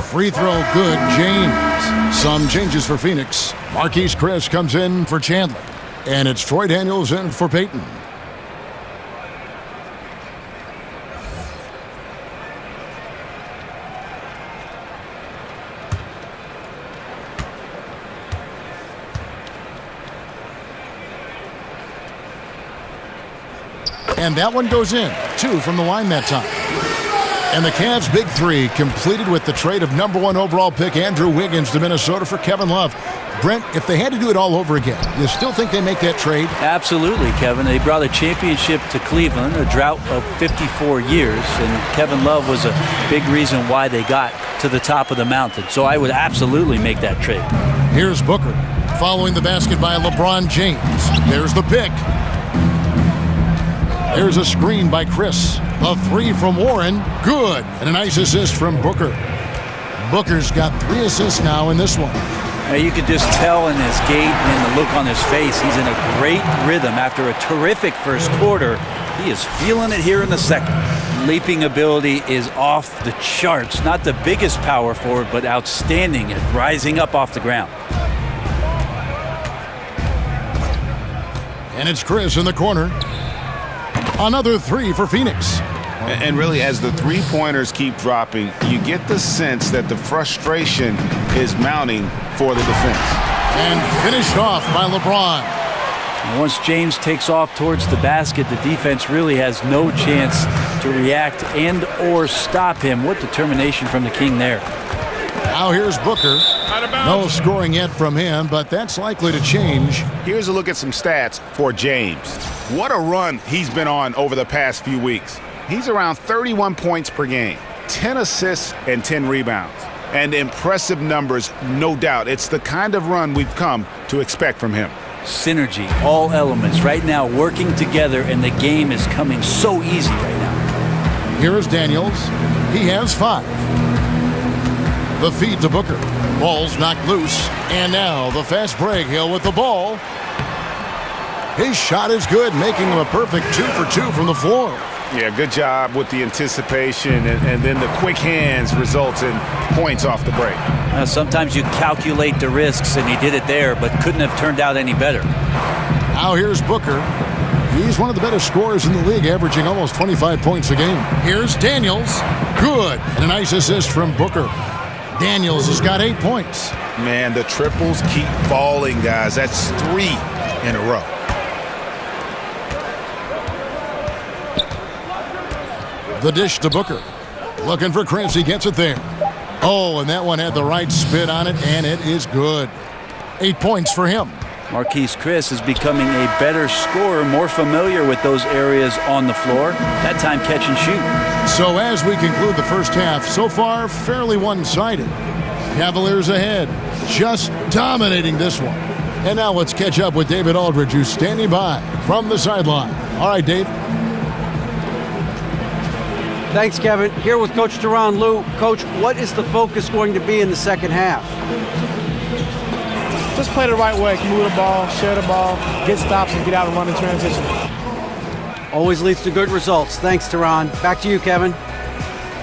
Free throw good, James. Some changes for Phoenix. Marquise Chris comes in for Chandler. And it's Troy Daniels in for Peyton. And that one goes in. 2 from the line that time. And the Cavs' big 3 completed with the trade of #1 overall pick Andrew Wiggins to Minnesota for Kevin Love. Brent, if they had to do it all over again, you still think they make that trade? Absolutely, Kevin. They brought a championship to Cleveland, a drought of 54 years, and Kevin Love was a big reason why they got to the top of the mountain. So I would absolutely make that trade. Here's Booker following the basket by LeBron James. There's the pick. There's a screen by Chris. A 3 from Warren. Good. And a nice assist from Booker. Booker's got 3 assists now in this one. Now you could just tell in his gait and the look on his face, he's in a great rhythm after a terrific first quarter. He is feeling it here in the second. Leaping ability is off the charts. Not the biggest power forward, but outstanding at rising up off the ground. And it's Chris in the corner. Another 3 for Phoenix. And really, as the three-pointers keep dropping, you get the sense that the frustration is mounting for the defense. And finished off by LeBron. And once James takes off towards the basket, the defense really has no chance to react and or stop him. What determination from the King there. Now here's Booker. No scoring yet from him, but that's likely to change. Here's a look at some stats for James. What a run he's been on over the past few weeks. He's around 31 points per game, 10 assists and 10 rebounds. And impressive numbers, no doubt. It's the kind of run we've come to expect from him. Synergy, all elements right now working together, and the game is coming so easy right now. Here is Daniels. He has 5. The feed to Booker. Ball's knocked loose. And now the fast break. Hill with the ball. His shot is good, making him a perfect 2 for 2 from the floor. Yeah, good job with the anticipation, and then the quick hands results in points off the break. Sometimes you calculate the risks, and he did it there, but couldn't have turned out any better. Now here's Booker. He's one of the better scorers in the league, averaging almost 25 points a game. Here's Daniels. Good. And a nice assist from Booker. Daniels has got 8 points. Man, the triples keep falling, guys. That's 3 in a row. The dish to Booker. Looking for Chris. He gets it there. Oh, and that one had the right spin on it, and it is good. 8 points for him. Marquise Chris is becoming a better scorer, more familiar with those areas on the floor. That time catch and shoot. So as we conclude the first half, so far fairly one-sided. Cavaliers ahead, just dominating this one. And now let's catch up with David Aldridge, who's standing by from the sideline. All right, Dave. Thanks, Kevin. Here with Coach Teron Lou. Coach, what is the focus going to be in the second half? Just play the right way. Move the ball, share the ball, get stops, and get out and run in transition. Always leads to good results. Thanks, Teron. Back to you, Kevin.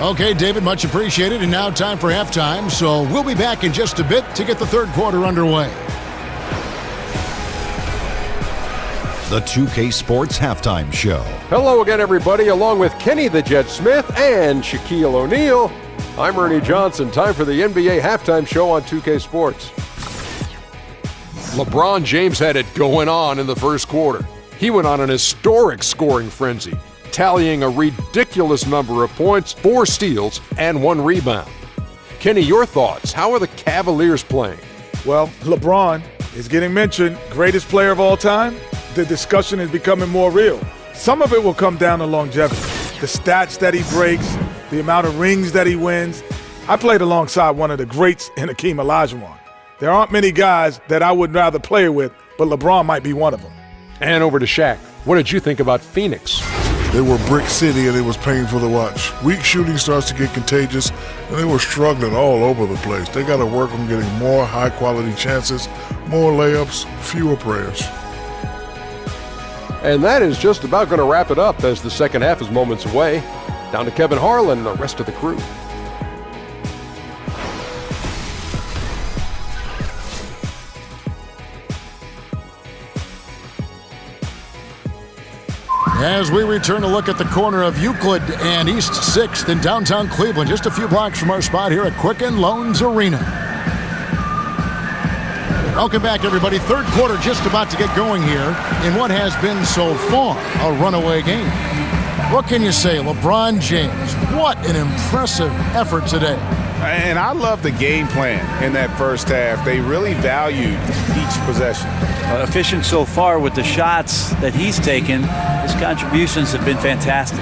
Okay, David, much appreciated. And now time for halftime. So we'll be back in just a bit to get the third quarter underway. The 2K Sports Halftime Show. Hello again, everybody. Along with Kenny the Jet Smith and Shaquille O'Neal, I'm Ernie Johnson. Time for the NBA Halftime Show on 2K Sports. LeBron James had it going on in the first quarter. He went on an historic scoring frenzy, tallying a ridiculous number of points, 4 steals, and 1 rebound. Kenny, your thoughts? How are the Cavaliers playing? Well, LeBron is getting mentioned, greatest player of all time. The discussion is becoming more real. Some of it will come down to longevity, the stats that he breaks, the amount of rings that he wins. I played alongside one of the greats in Hakeem Olajuwon. There aren't many guys that I would rather play with, but LeBron might be one of them. And over to Shaq. What did you think about Phoenix? They were Brick City, and it was painful to watch. Weak shooting starts to get contagious, and they were struggling all over the place. They got to work on getting more high-quality chances, more layups, fewer prayers. And that is just about going to wrap it up as the second half is moments away. Down to Kevin Harlan and the rest of the crew. As we return to look at the corner of Euclid and East 6th in downtown Cleveland, just a few blocks from our spot here at Quicken Loans Arena. Welcome back, everybody. Third quarter just about to get going here in what has been so far a runaway game. What can you say, LeBron James? What an impressive effort today. And I love the game plan in that first half. They really valued each possession. Efficient so far with the shots that he's taken. His contributions have been fantastic.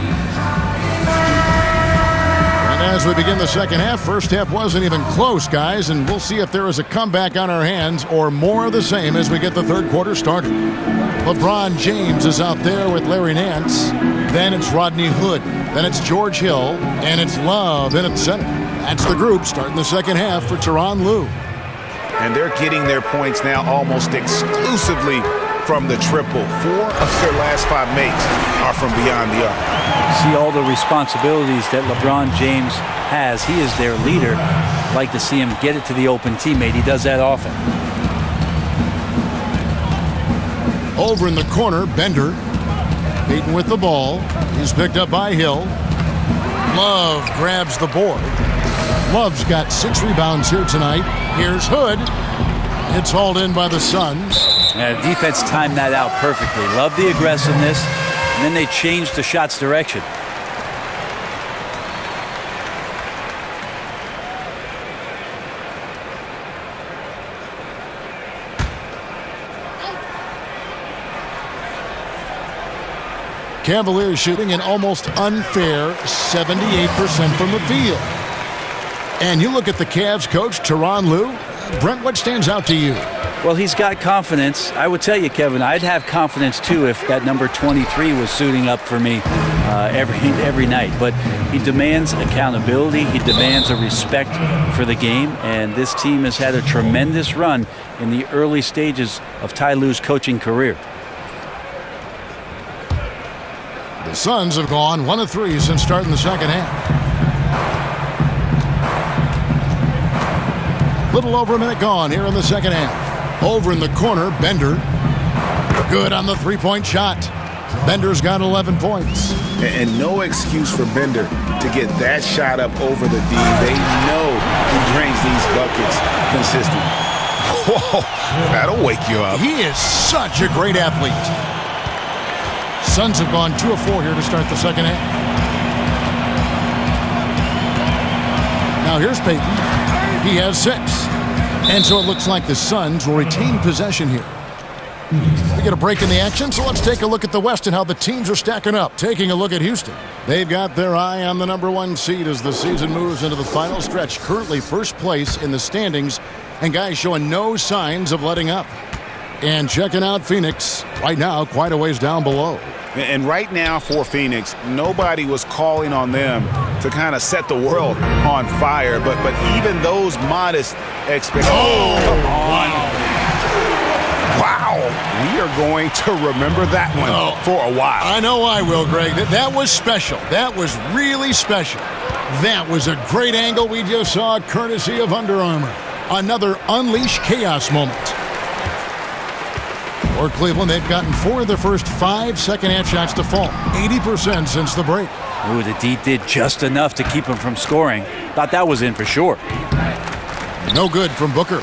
And as we begin the second half, first half wasn't even close, guys, and we'll see if there is a comeback on our hands or more of the same as we get the third quarter started. LeBron James is out there with Larry Nance. Then it's Rodney Hood. Then it's George Hill. And it's Love in at center. That's the group starting the second half for Tyronn Lue. And they're getting their points now almost exclusively from the triple. 4 of their last 5 makes are from beyond the arc. See all the responsibilities that LeBron James has. He is their leader. I'd like to see him get it to the open teammate. He does that often. Over in the corner, Bender. Payton with the ball. He's picked up by Hill. Love grabs the board. Love's got 6 rebounds here tonight. Here's Hood. It's hauled in by the Suns. Yeah, defense timed that out perfectly. Love the aggressiveness, and then they changed the shot's direction. Cavaliers shooting an almost unfair 78% from the field. And you look at the Cavs coach, Tyronn Lue. Brent, what stands out to you? Well, he's got confidence. I would tell you, Kevin, I'd have confidence too if that number 23 was suiting up for me every night. But he demands accountability. He demands a respect for the game. And this team has had a tremendous run in the early stages of Ty Lue's coaching career. The Suns have gone 1 of 3 since starting the second half. Little over a minute gone here in the second half. Over in the corner, Bender. Good on the three-point shot. Bender's got 11 points. And no excuse for Bender to get that shot up over the D. They know he drains these buckets consistently. Whoa, that'll wake you up. He is such a great athlete. Suns have gone 2 of 4 here to start the second half. Now here's Payton. He has 6. And so it looks like the Suns will retain possession here. We get a break in the action, so let's take a look at the West and how the teams are stacking up. Taking a look at Houston. They've got their eye on the number 1 seed as the season moves into the final stretch. Currently first place in the standings, and guys showing no signs of letting up. And checking out Phoenix right now, quite a ways down below. And right now for Phoenix, nobody was calling on them to kind of set the world on fire. But even those modest expectations. Oh, come on. Wow. We are going to remember that one for a while. I know I will, Greg. That was special. That was really special. That was a great angle we just saw, courtesy of Under Armour. Another Unleash Chaos moment. For Cleveland, they've gotten 4 of their first 5 second-half shots to fall. 80% since the break. Ooh, the D did just enough to keep him from scoring. Thought that was in for sure. No good from Booker.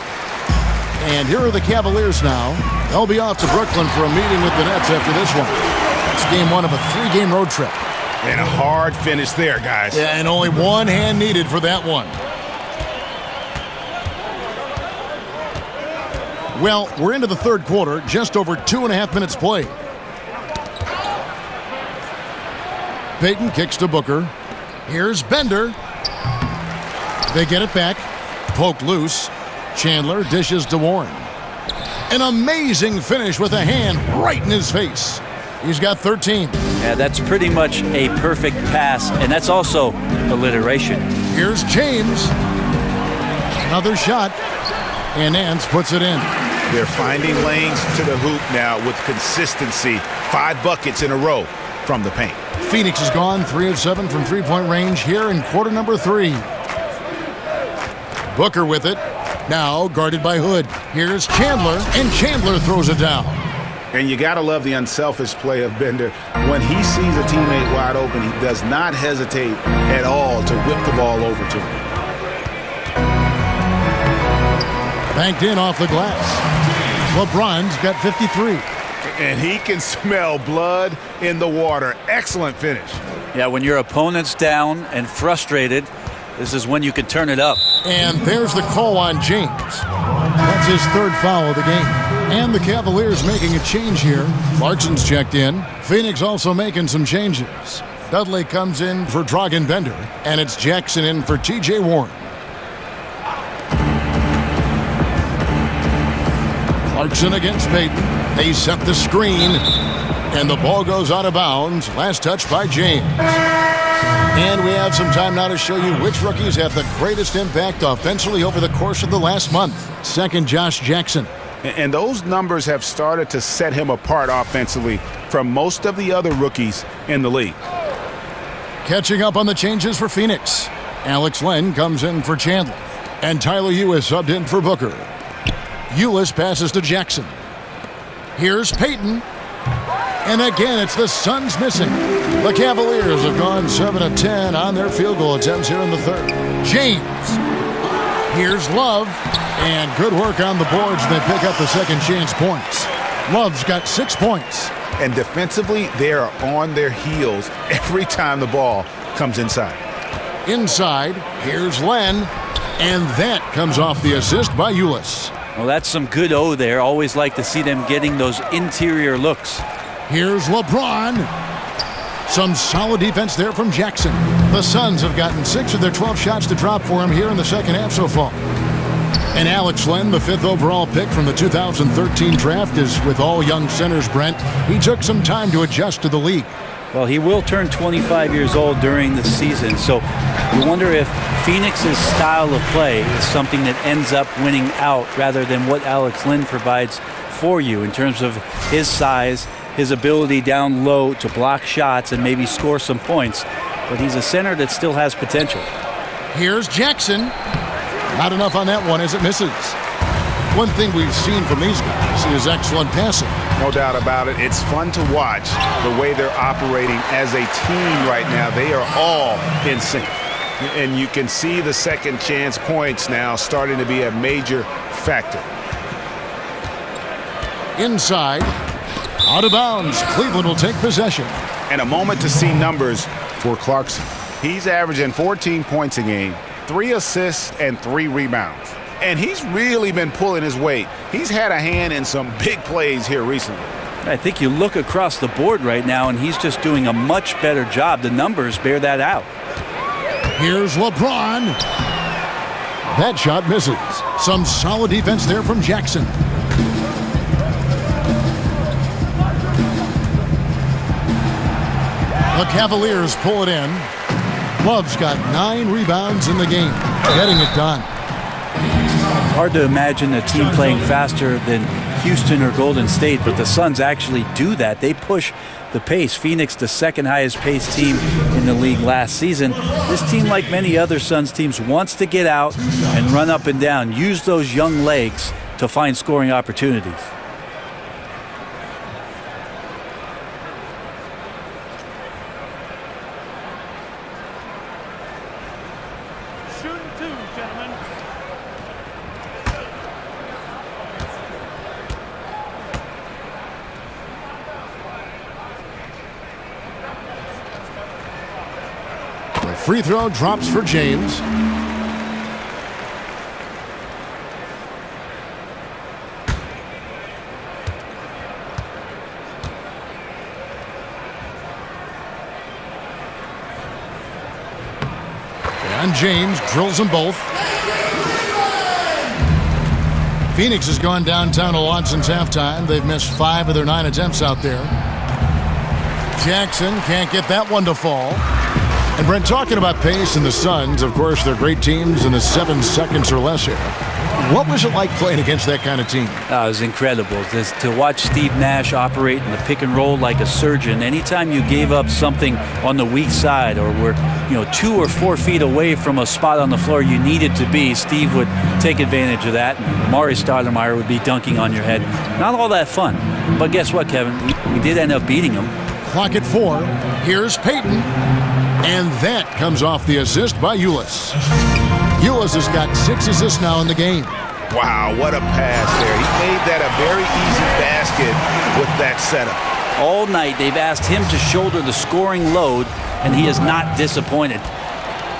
And here are the Cavaliers now. They'll be off to Brooklyn for a meeting with the Nets after this one. It's game 1 of a 3-game road trip. And a hard finish there, guys. Yeah, and only 1 hand needed for that one. Well, we're into the third quarter, just over 2.5 minutes played. Payton kicks to Booker. Here's Bender. They get it back. Poked loose. Chandler dishes to Warren. An amazing finish with a hand right in his face. He's got 13. Yeah, that's pretty much a perfect pass, and that's also alliteration. Here's James. Another shot, and Nance puts it in. They're finding lanes to the hoop now with consistency. 5 buckets in a row from the paint. Phoenix has gone 3 of 7 from three-point range here in quarter number 3. Booker with it. Now guarded by Hood. Here's Chandler, and Chandler throws it down. And you got to love the unselfish play of Bender. When he sees a teammate wide open, he does not hesitate at all to whip the ball over to him. Banked in off the glass. LeBron's got 53. And he can smell blood in the water. Excellent finish. Yeah, when your opponent's down and frustrated, this is when you can turn it up. And there's the call on James. That's his 3rd foul of the game. And the Cavaliers making a change here. Clarkson's checked in. Phoenix also making some changes. Dudley comes in for Dragan Bender, and it's Jackson in for T.J. Warren. Clarkson against Payton. They set the screen, and the ball goes out of bounds. Last touch by James. And we have some time now to show you which rookies have the greatest impact offensively over the course of the last month. Second, Josh Jackson. And those numbers have started to set him apart offensively from most of the other rookies in the league. Catching up on the changes for Phoenix. Alex Len comes in for Chandler. And Tyler Ulis subbed in for Booker. Ulis passes to Jackson. Here's Payton. And again, it's the Suns missing. The Cavaliers have gone 7 of 10 on their field goal attempts here in the 3rd. James. Here's Love. And good work on the boards. They pick up the second chance points. Love's got 6 points. And defensively, they are on their heels every time the ball comes inside. Inside, here's Len. And that comes off the assist by Ulis. Well, that's some good O there. Always like to see them getting those interior looks. Here's LeBron. Some solid defense there from Jackson. The Suns have gotten 6 of their 12 shots to drop for him here in the second half so far. And Alex Len, the 5th overall pick from the 2013 draft, is with all young centers, Brent. He took some time to adjust to the league. Well, he will turn 25 years old during the season, so you wonder if Phoenix's style of play is something that ends up winning out rather than what Alex Len provides for you in terms of his size, his ability down low to block shots and maybe score some points. But he's a center that still has potential. Here's Jackson. Not enough on that one as it misses. One thing we've seen from these guys is excellent passing. No doubt about it. It's fun to watch the way they're operating as a team right now. They are all in sync. And you can see the second chance points now starting to be a major factor. Inside. Out of bounds. Cleveland will take possession. And a moment to see numbers for Clarkson. He's averaging 14 points a game, 3 assists, and 3 rebounds. And he's really been pulling his weight. He's had a hand in some big plays here recently. I think you look across the board right now, and he's just doing a much better job. The numbers bear that out. Here's LeBron. That shot misses. Some solid defense there from Jackson. The Cavaliers pull it in. Love's got 9 rebounds in the game, getting it done. Hard to imagine a team playing faster than Houston or Golden State, but the Suns actually do that. They push the pace. Phoenix, the second highest paced team in the league last season. This team, like many other Suns teams, wants to get out and run up and down, use those young legs to find scoring opportunities. Free throw drops for James. And James drills them both. Phoenix has gone downtown a lot since halftime. They've missed 5 of their 9 attempts out there. Jackson can't get that one to fall. And Brent, talking about pace and the Suns, of course, they're great teams in the 7 seconds or less here. What was it like playing against that kind of team? It was incredible to watch Steve Nash operate in the pick and roll like a surgeon. Anytime you gave up something on the weak side or were 2 or 4 feet away from a spot on the floor you needed to be, Steve would take advantage of that. And Mari Stoudemire would be dunking on your head. Not all that fun. But guess what, Kevin? We did end up beating him. Clock at 4. Here's Payton. And that comes off the assist by Ulis. Ulis has got 6 assists now in the game. Wow, what a pass there. He made that a very easy basket with that setup. All night they've asked him to shoulder the scoring load, and he is not disappointed.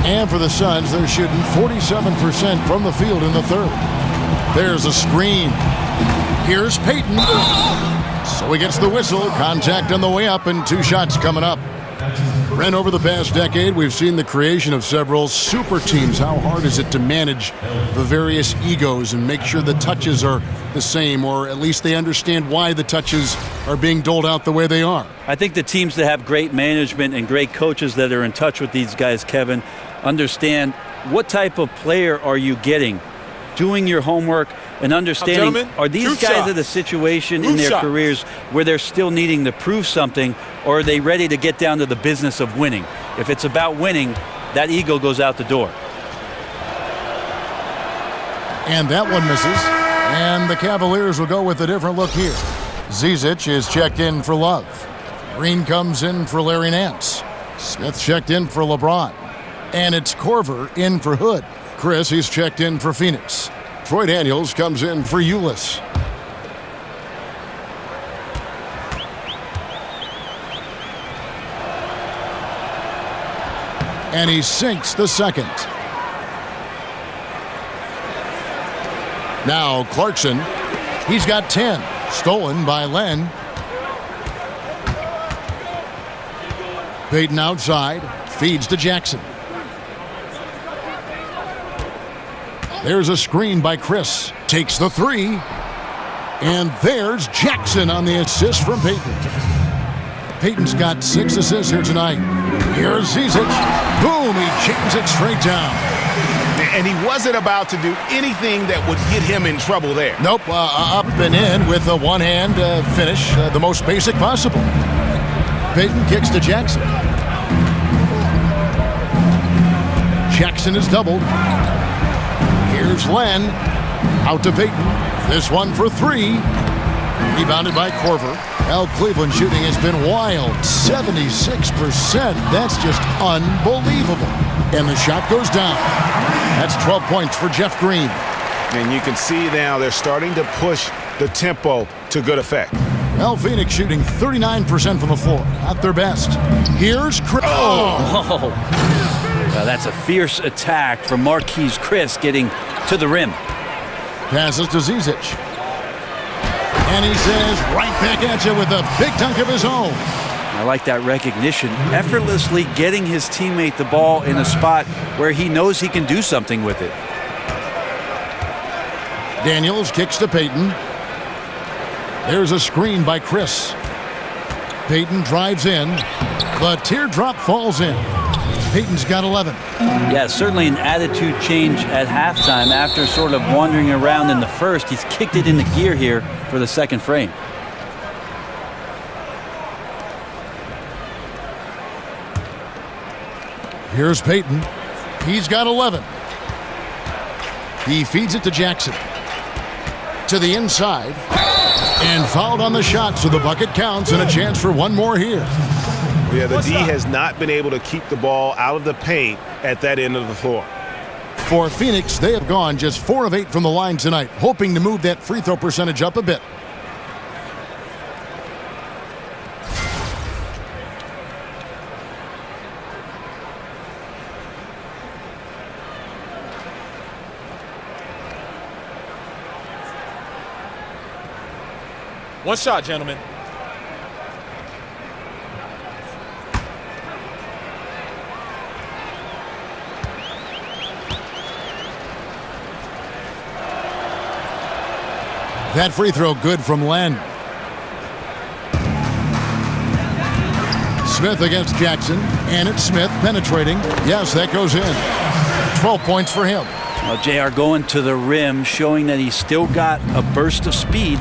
And for the Suns, they're shooting 47% from the field in the third. There's a screen. Here's Payton. So he gets the whistle. Contact on the way up and 2 shots coming up. Brent, over the past decade, we've seen the creation of several super teams. How hard is it to manage the various egos and make sure the touches are the same, or at least they understand why the touches are being doled out the way they are? I think the teams that have great management and great coaches that are in touch with these guys, Kevin, understand what type of player are you getting, doing your homework and understanding, are these guys at a situation in their careers where they're still needing to prove something, or are they ready to get down to the business of winning? If it's about winning, that ego goes out the door. And that one misses. And the Cavaliers will go with a different look here. Zizic is checked in for Love. Green comes in for Larry Nance. Smith checked in for LeBron. And it's Korver in for Hood. Chris, he's checked in for Phoenix. Troy Daniels comes in for Ulis. And he sinks the second. Now Clarkson, he's got 10. Stolen by Len. Payton outside, feeds to Jackson. There's a screen by Chris. Takes the 3. And there's Jackson on the assist from Payton. Payton's got 6 assists here tonight. Here's Zizic. Boom, he jams it straight down. And he wasn't about to do anything that would get him in trouble there. Nope, up and in with a one-hand finish, the most basic possible. Payton kicks to Jackson. Jackson is doubled. Here's Len. Out to Payton. This one for 3. Rebounded by Korver. Well, Cleveland shooting has been wild. 76%. That's just unbelievable. And the shot goes down. That's 12 points for Jeff Green. And you can see now they're starting to push the tempo to good effect. Well, Phoenix shooting 39% from the floor. Not their best. Here's Chris. Oh! Well, that's a fierce attack from Marquise Chris getting to the rim. Passes to Zizic. And he says, right back at you with a big dunk of his own. I like that recognition. Effortlessly getting his teammate the ball in a spot where he knows he can do something with it. Daniels kicks to Payton. There's a screen by Chris. Payton drives in. The teardrop falls in. Payton's got 11. Yeah, certainly an attitude change at halftime after sort of wandering around in the first. He's kicked it into gear here for the second frame. Here's Payton. He's got 11. He feeds it to Jackson. To the inside. And fouled on the shot, so the bucket counts and a chance for one more here. Yeah, the D has not been able to keep the ball out of the paint at that end of the floor. For Phoenix, they have gone just 4 of 8 from the line tonight, hoping to move that free throw percentage up a bit. One shot, gentlemen. That free throw good from Len. Smith against Jackson, and it's Smith penetrating. Yes, that goes in. 12 points for him. Well, JR going to the rim, showing that he's still got a burst of speed.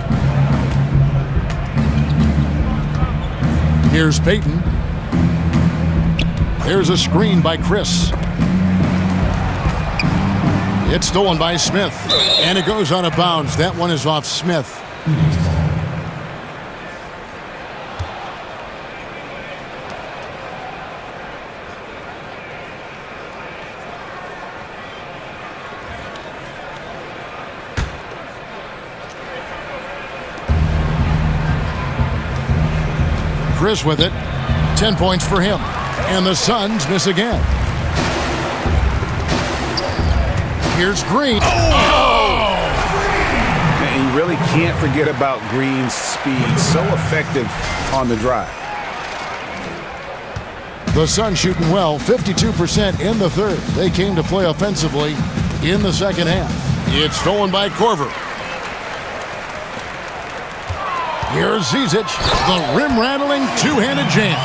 Here's Peyton. There's a screen by Chris. It's stolen by Smith, and it goes out of bounds. That one is off Smith. Chris with it. 10 points for him. And the Suns miss again. Here's Green. Oh! And you really can't forget about Green's speed. So effective on the drive. The Suns shooting well, 52% in the third. They came to play offensively in the second half. It's stolen by Korver. Here's Zizic, the rim-rattling two-handed jam.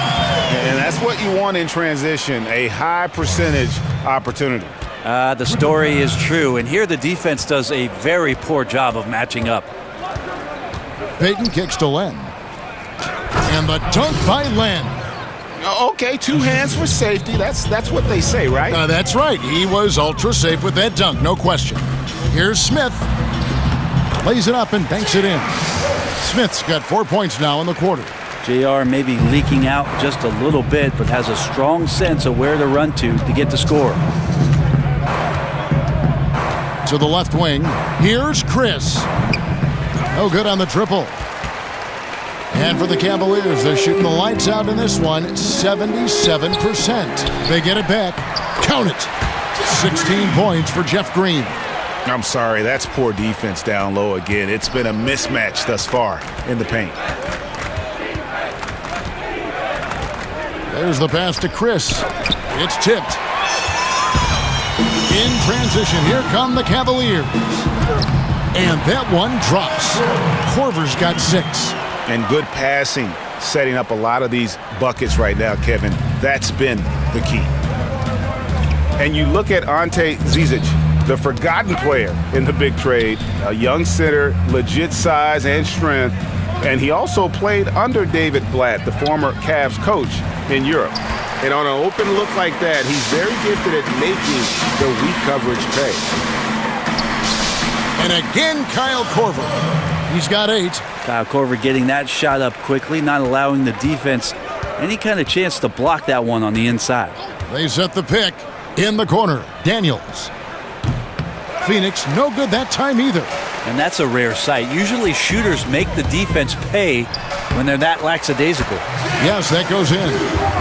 And that's what you want in transition, a high percentage opportunity. The story is true, and here the defense does a very poor job of matching up. Peyton kicks to Len. And the dunk by Len. Okay, 2 hands for safety. That's what they say, right? That's right. He was ultra safe with that dunk, no question. Here's Smith. Lays it up and banks it in. Smith's got 4 points now in the quarter. JR may be leaking out just a little bit, but has a strong sense of where to run to get the score. To the left wing, here's Chris. No good on the triple. And for the Cavaliers, they're shooting the lights out in this one, 77%. They get it back. Count it. 16 points for Jeff Green. I'm sorry, that's poor defense down low again. It's been a mismatch thus far in the paint. There's the pass to Chris. It's tipped. In transition, here come the Cavaliers. And that one drops. Korver's got 6. And good passing, setting up a lot of these buckets right now, Kevin. That's been the key. And you look at Ante Zizic, the forgotten player in the big trade, a young center, legit size and strength, and he also played under David Blatt, the former Cavs coach in Europe. And on an open look like that, he's very gifted at making the weak coverage pay. And again, Kyle Korver. He's got 8. Kyle Korver getting that shot up quickly, not allowing the defense any kind of chance to block that one on the inside. They set the pick in the corner. Daniels. Phoenix, no good that time either. And that's a rare sight. Usually shooters make the defense pay when they're that lackadaisical. Yes, that goes in.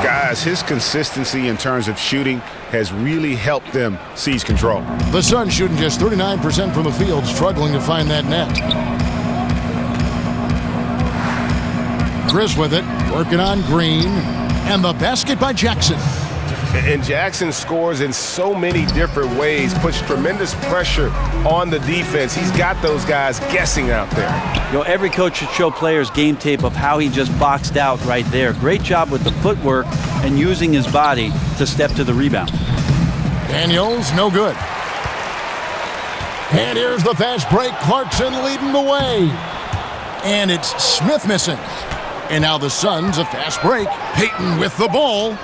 Guys, his consistency in terms of shooting has really helped them seize control. The Suns shooting just 39% from the field, struggling to find that net. Chris with it, working on Green, and the basket by Jackson. And Jackson scores in so many different ways, puts tremendous pressure on the defense. He's got those guys guessing out there. You know, every coach should show players game tape of how he just boxed out right there. Great job with the footwork and using his body to step to the rebound. Daniels, no good. And here's the fast break. Clarkson leading the way. And it's Smith missing. And now the Suns, a fast break. Peyton with the ball.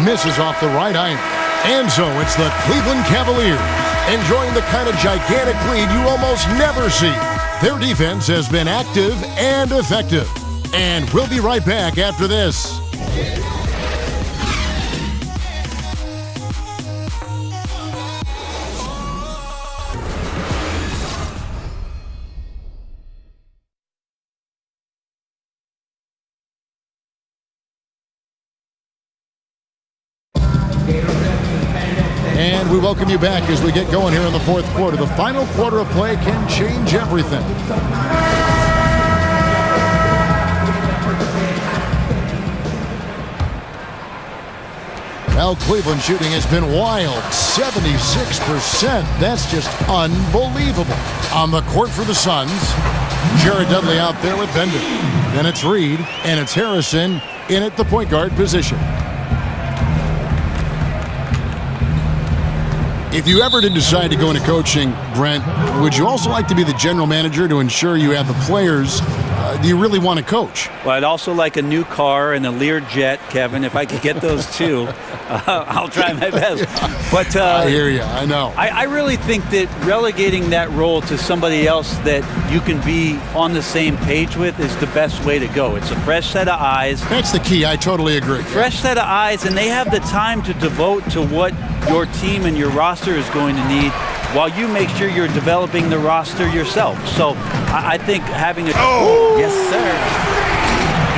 Misses off the right iron. And so it's the Cleveland Cavaliers enjoying the kind of gigantic lead you almost never see. Their defense has been active and effective. And we'll be right back after this. And we welcome you back as we get going here in the fourth quarter. The final quarter of play can change everything. Well, Cleveland shooting has been wild. 76%. That's just unbelievable. On the court for the Suns, Jared Dudley out there with Bender. Then it's Reed, and it's Harrison, in at the point guard position. If you ever did decide to go into coaching, Brent, would you also like to be the general manager to ensure you have the players do you really want to coach? Well, I'd also like a new car and a Learjet, Kevin. If I could get those two, I'll try my best. But I hear you. I know. I really think that relegating that role to somebody else that you can be on the same page with is the best way to go. It's a fresh set of eyes. That's the key. I totally agree. Fresh set of eyes, and they have the time to devote to what your team and your roster is going to need while you make sure you're developing the roster yourself. So I think having a... Oh! Yes, sir.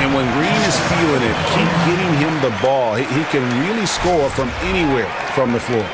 And when Green is feeling it, keep getting him the ball. He can really score from anywhere from the floor.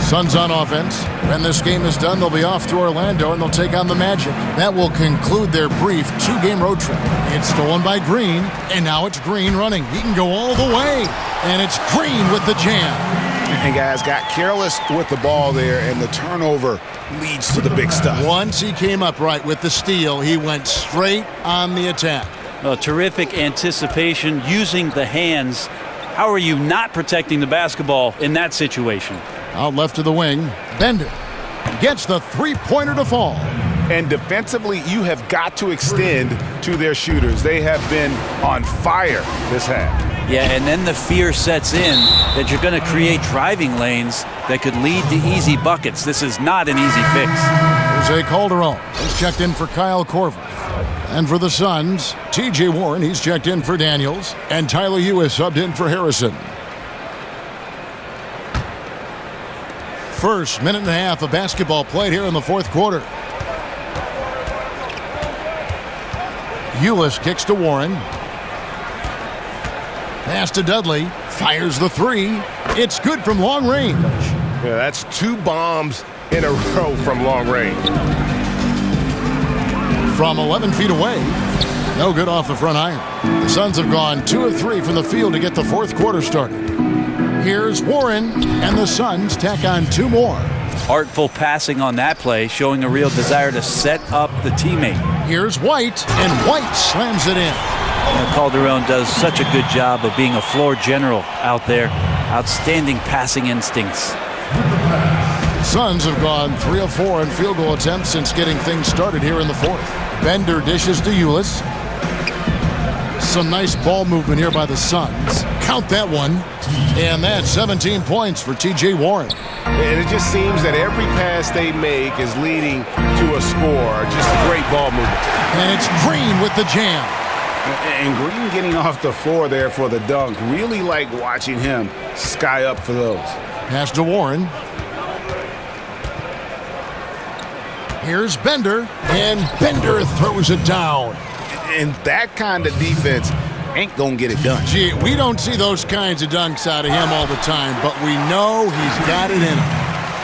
Suns on offense. When this game is done, they'll be off to Orlando, and they'll take on the Magic. That will conclude their brief two-game road trip. It's stolen by Green, and now it's Green running. He can go all the way, and it's Green with the jam. And guys got careless with the ball there, and the turnover leads to the big stuff. Once he came up right with the steal, he went straight on the attack. Well, terrific anticipation using the hands. How are you not protecting the basketball in that situation? Out left to the wing, Bender gets the three-pointer to fall. And defensively, you have got to extend to their shooters. They have been on fire this half. Yeah, and then the fear sets in that you're going to create driving lanes that could lead to easy buckets. This is not an easy fix. Jose Calderon is checked in for Kyle Korver. And for the Suns, T.J. Warren, he's checked in for Daniels. And Tyler Lewis subbed in for Harrison. First minute and a half of basketball played here in the fourth quarter. Ulis kicks to Warren. Pass to Dudley. Fires the three. It's good from long range. Yeah, that's two bombs in a row from long range. From 11 feet away. No good off the front iron. The Suns have gone 2 of 3 from the field to get the fourth quarter started. Here's Warren, and the Suns tack on 2 more. Artful passing on that play, showing a real desire to set up the teammate. Here's White, and White slams it in. Calderon does such a good job of being a floor general out there. Outstanding passing instincts. Suns have gone 3 of 4 in field goal attempts since getting things started here in the fourth. Bender dishes to Ulis. Some nice ball movement here by the Suns. Count that one. And that's 17 points for T.J. Warren. And it just seems that every pass they make is leading to a score. Just great ball movement. And it's Green with the jam. And Green getting off the floor there for the dunk. Really like watching him sky up for those. Pass to Warren. Here's Bender, and Bender throws it down. And that kind of defense ain't gonna get it done. Gee, we don't see those kinds of dunks out of him all the time, but we know he's got it in him.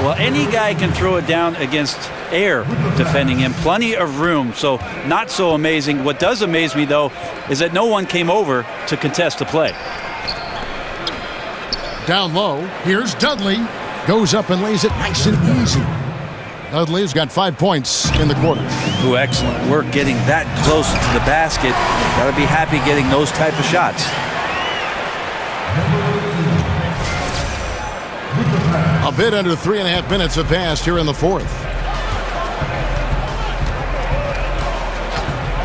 Well, any guy can throw it down against air defending him. Plenty of room, so not so amazing. What does amaze me, though, is that no one came over to contest the play. Down low, here's Dudley. Goes up and lays it nice and easy. Dudley's got 5 points in the quarter. Ooh, excellent work getting that close to the basket. Got to be happy getting those type of shots. A bit under 3.5 minutes have passed here in the fourth.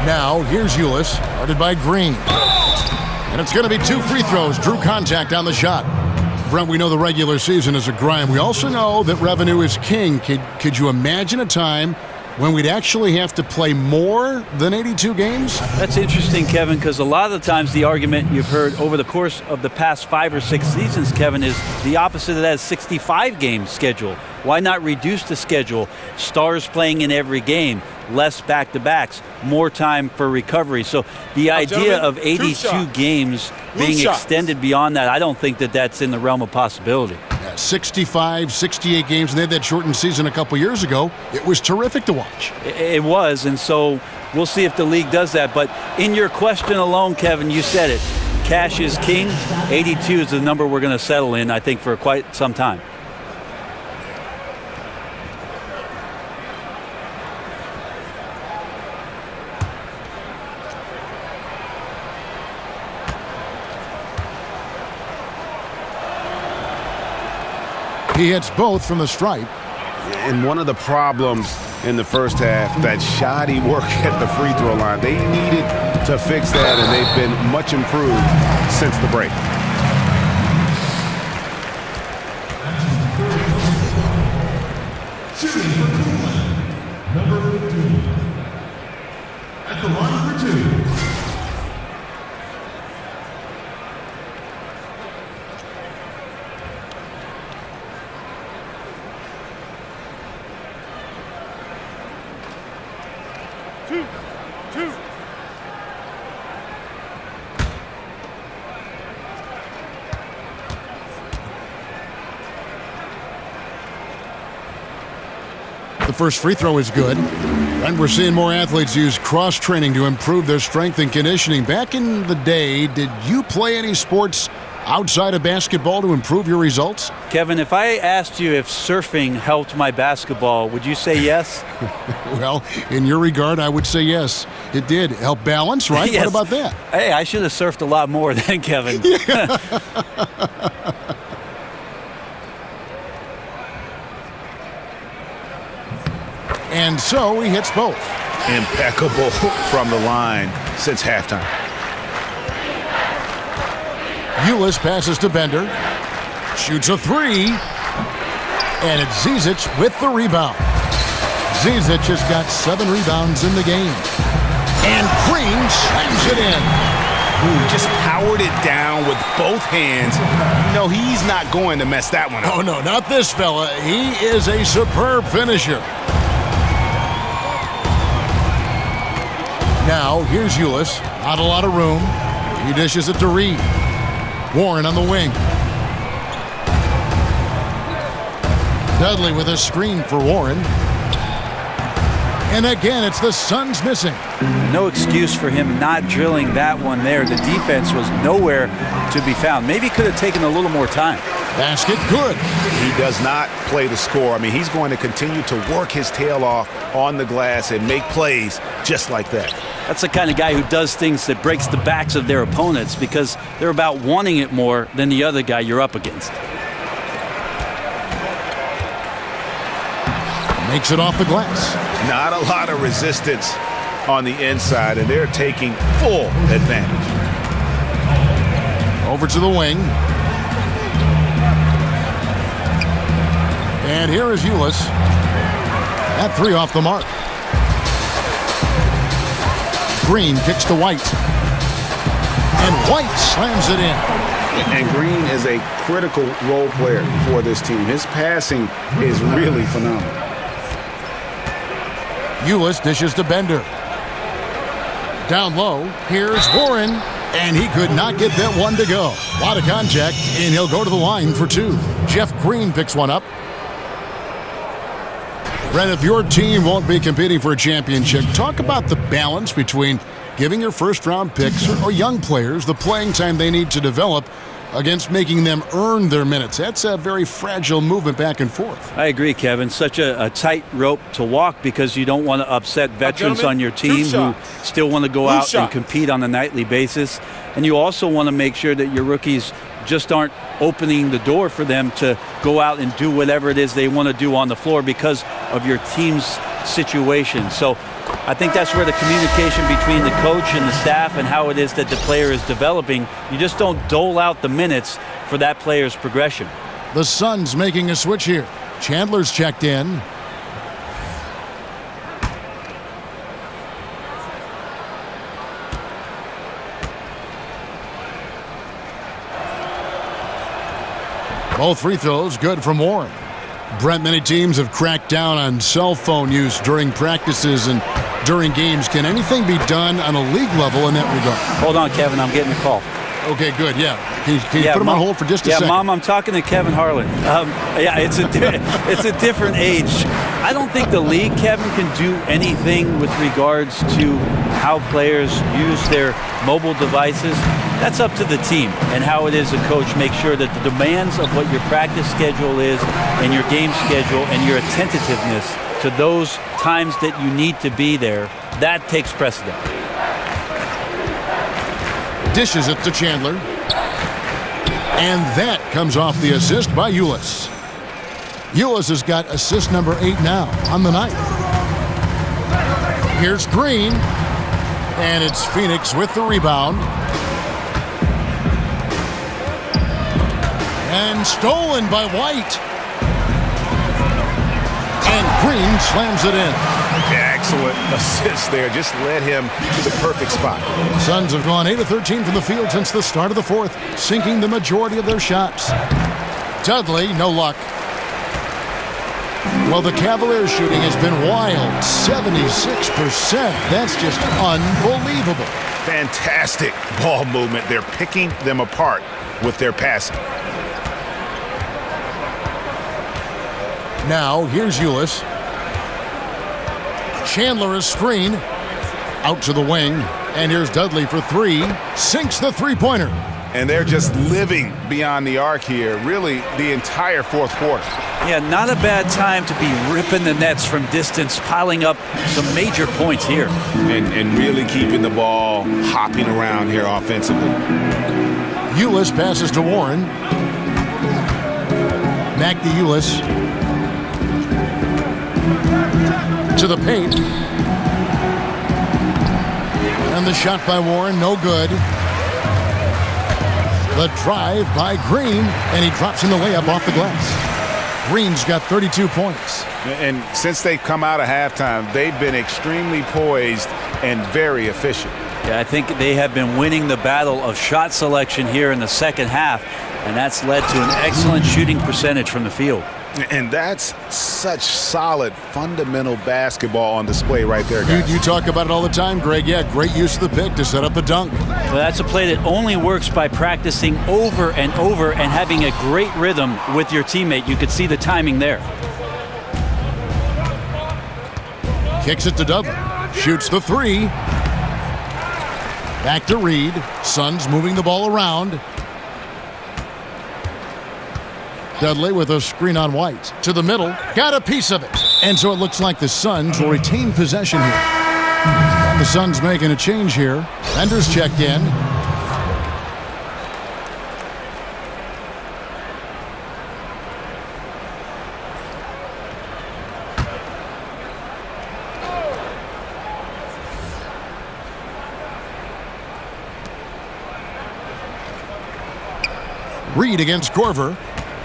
Now, here's Ulis, guarded by Green. And it's going to be 2 free throws. Drew contact on the shot. Brent, we know the regular season is a grind. We also know that revenue is king. Could you imagine a time when we'd actually have to play more than 82 games? That's interesting, Kevin, because a lot of the times the argument you've heard over the course of the past 5 or 6 seasons, Kevin, is the opposite of that 65-game schedule. Why not reduce the schedule? Stars playing in every game, less back-to-backs, more time for recovery. So the idea of 82 games being extended beyond that, I don't think that that's in the realm of possibility. 65, 68 games, and they had that shortened season a couple years ago. It was terrific to watch. It was, and so we'll see if the league does that. But in your question alone, Kevin, you said it. Cash is king. 82 is the number we're going to settle in, I think, for quite some time. He hits both from the stripe. And one of the problems in the first half, that shoddy work at the free throw line. They needed to fix that, and they've been much improved since the break. Shooting for Cleveland, number 15. At the line for 2. The first free throw is good. And we're seeing more athletes use cross-training to improve their strength and conditioning. Back in the day, did you play any sports outside of basketball to improve your results? Kevin, if I asked you if surfing helped my basketball, would you say yes? Well, in your regard, I would say yes. It did help balance, right? Yes. What about that? Hey, I should have surfed a lot more then, Kevin. And so he hits both. Impeccable from the line since halftime. Ulis passes to Bender. Shoots a three. And it's Zizic with the rebound. Zizic has got 7 rebounds in the game. And Green slams it in. Ooh, just powered it down with both hands. No, he's not going to mess that one up. Oh, no, not this fella. He is a superb finisher. Now, here's Ulis. Not a lot of room. He dishes it to Reed. Warren on the wing. Dudley with a screen for Warren. And again, it's the Suns missing. No excuse for him not drilling that one there. The defense was nowhere to be found. Maybe could have taken a little more time. Basket good. He does not play the score. I mean, he's going to continue to work his tail off on the glass and make plays just like that. That's the kind of guy who does things that breaks the backs of their opponents because they're about wanting it more than the other guy you're up against. Makes it off the glass. Not a lot of resistance on the inside, and they're taking full advantage. Over to the wing. And here is Ulis. That 3 off the mark. Green kicks to White. And White slams it in. And Green is a critical role player for this team. His passing is really phenomenal. Ulis dishes to Bender. Down low, here's Warren, and he could not get that one to go. A lot of contact, and he'll go to the line for 2. Jeff Green picks one up. Brent, if your team won't be competing for a championship, talk about the balance between giving your first-round picks or young players the playing time they need to develop against making them earn their minutes. That's a very fragile movement back and forth. I agree, Kevin. Such a tight rope to walk because you don't want to upset veterans on your team who still want to go out and compete on a nightly basis. And you also want to make sure that your rookies just aren't opening the door for them to go out and do whatever it is they want to do on the floor because of your team's situation. So I think that's where the communication between the coach and the staff and how it is that the player is developing, you just don't dole out the minutes for that player's progression. The Suns making a switch here. Chandler's checked in. Both free throws good from Warren. Brent, many teams have cracked down on cell phone use during practices and during games. Can anything be done on a league level in that regard? Hold on, Kevin. I'm getting a call. Okay, good. Yeah. Can you put him on hold for just a second? Yeah, Mom, I'm talking to Kevin Harlan. It's a different age. I don't think the league, Kevin, can do anything with regards to how players use their mobile devices. That's up to the team and how it is a coach make sure that the demands of what your practice schedule is and your game schedule and your attentiveness to those times that you need to be there, that takes precedent. Dishes it to Chandler. And that comes off the assist by Ulis. Ulis has got assist number 8 now on the night. Here's Green, and it's Phoenix with the rebound. And stolen by White. And Green slams it in. Excellent assist there. Just led him to the perfect spot. Suns have gone 8 of 13 from the field since the start of the fourth, sinking the majority of their shots. Dudley, no luck. Well, the Cavaliers shooting has been wild, 76%. That's just unbelievable. Fantastic ball movement. They're picking them apart with their passing. Now, here's Ulis. Chandler is screen. Out to the wing. And here's Dudley for 3. Sinks the three-pointer. And they're just living beyond the arc here, really the entire fourth quarter. Yeah, not a bad time to be ripping the nets from distance, piling up some major points here. And really keeping the ball hopping around here offensively. Ulis passes to Warren. Back to Ulis. To the paint. And the shot by Warren, no good. The drive by Green, and he drops in the layup off the glass. Green's got 32 points. And since they've come out of halftime, they've been extremely poised and very efficient. Yeah, I think they have been winning the battle of shot selection here in the second half, and that's led to an excellent shooting percentage from the field. And that's such solid, fundamental basketball on display right there, guys. You talk about it all the time, Greg. Yeah, great use of the pick to set up the dunk. Well, that's a play that only works by practicing over and over and having a great rhythm with your teammate. You could see the timing there. Kicks it to Dudley. Shoots the 3. Back to Reed. Suns moving the ball around. Dudley with a screen on White. To the middle. Got a piece of it. And so it looks like the Suns will retain possession here. The Suns making a change here. Bender's checked in. Reed against Corver.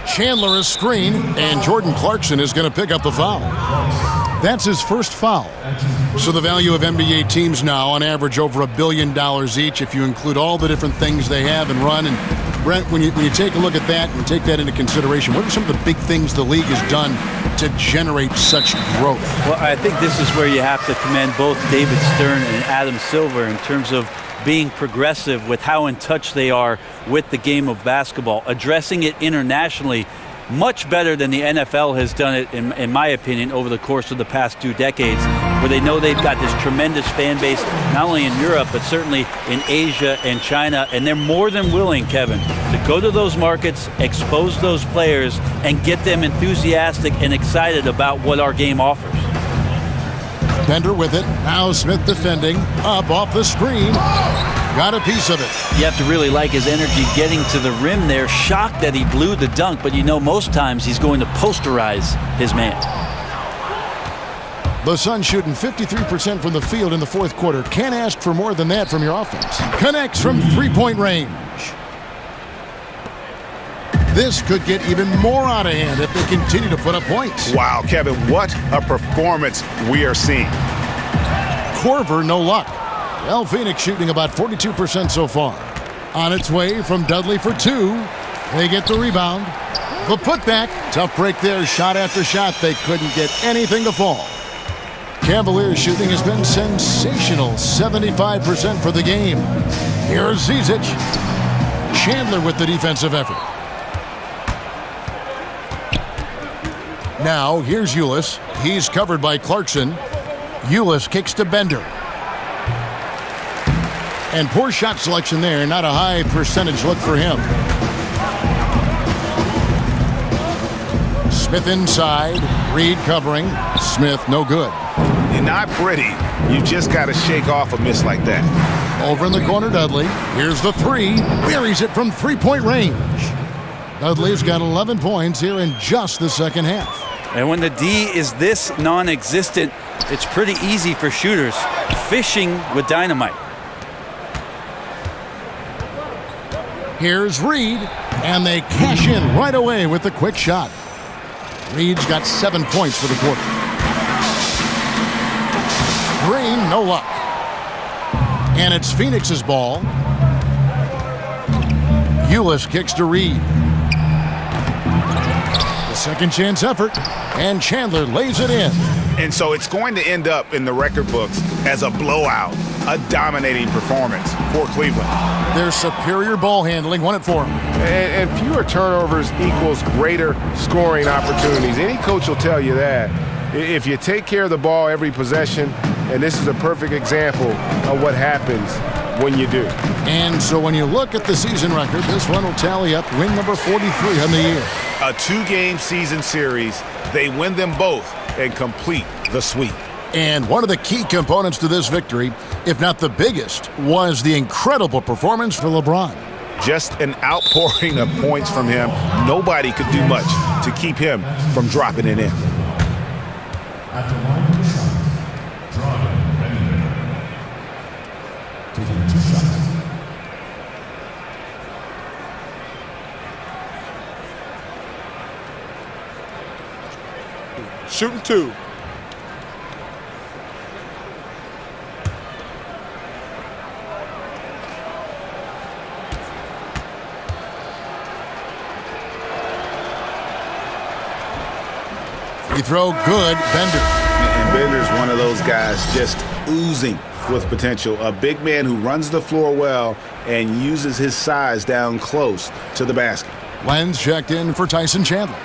Chandler is screen, and Jordan Clarkson is going to pick up the foul. That's his first foul. So the value of NBA teams now on average over $1 billion each if you include all the different things they have and run. And Brent, when you take a look at that and take that into consideration, what are some of the big things the league has done to generate such growth? Well, I think this is where you have to commend both David Stern and Adam Silver in terms of being progressive with how in touch they are with the game of basketball, addressing it internationally much better than the NFL has done it, in my opinion, over the course of the past 2 decades, where they know they've got this tremendous fan base, not only in Europe, but certainly in Asia and China, and they're more than willing, Kevin, to go to those markets, expose those players, and get them enthusiastic and excited about what our game offers. Bender with it. Now Smith defending. Up off the screen. Got a piece of it. You have to really like his energy getting to the rim there. Shocked that he blew the dunk, but you know most times he's going to posterize his man. The Suns shooting 53% from the field in the fourth quarter. Can't ask for more than that from your offense. Connects from three-point range. This could get even more out of hand if they continue to put up points. Wow, Kevin, what a performance we are seeing. Corver, no luck. Well, Phoenix shooting about 42% so far. On its way from Dudley for 2. They get the rebound. The putback. Tough break there. Shot after shot. They couldn't get anything to fall. Cavaliers shooting has been sensational. 75% for the game. Here's Zizic. Chandler with the defensive effort. Now, here's Ulis. He's covered by Clarkson. Ulis kicks to Bender. And poor shot selection there. Not a high percentage look for him. Smith inside. Reed covering. Smith, no good. You're not pretty. You just got to shake off a miss like that. Over in the corner, Dudley. Here's the 3. Buries it from three-point range. Dudley's got 11 points here in just the second half. And when the D is this non-existent, it's pretty easy for shooters fishing with dynamite. Here's Reed, and they cash in right away with the quick shot. Reed's got 7 points for the quarter. Green, no luck. And it's Phoenix's ball. Ulis kicks to Reed. The second chance effort, and Chandler lays it in. And so it's going to end up in the record books as a blowout, a dominating performance for Cleveland. Their superior ball handling won it for them. And fewer turnovers equals greater scoring opportunities. Any coach will tell you that. If you take care of the ball every possession, and this is a perfect example of what happens when you do. And so when you look at the season record, this one will tally up win number 43 on the year. A 2-game season series, they win them both and complete the sweep. And one of the key components to this victory, if not the biggest, was the incredible performance for LeBron. Just an outpouring of points from him. Nobody could do much to keep him from dropping it in. At the line of the shot, Jordan Bennett. Taking 2 shots. Shooting 2. Free throw, good. Bender. And Bender's one of those guys just oozing with potential. A big man who runs the floor well and uses his size down close to the basket. Lenz checked in for Tyson Chandler.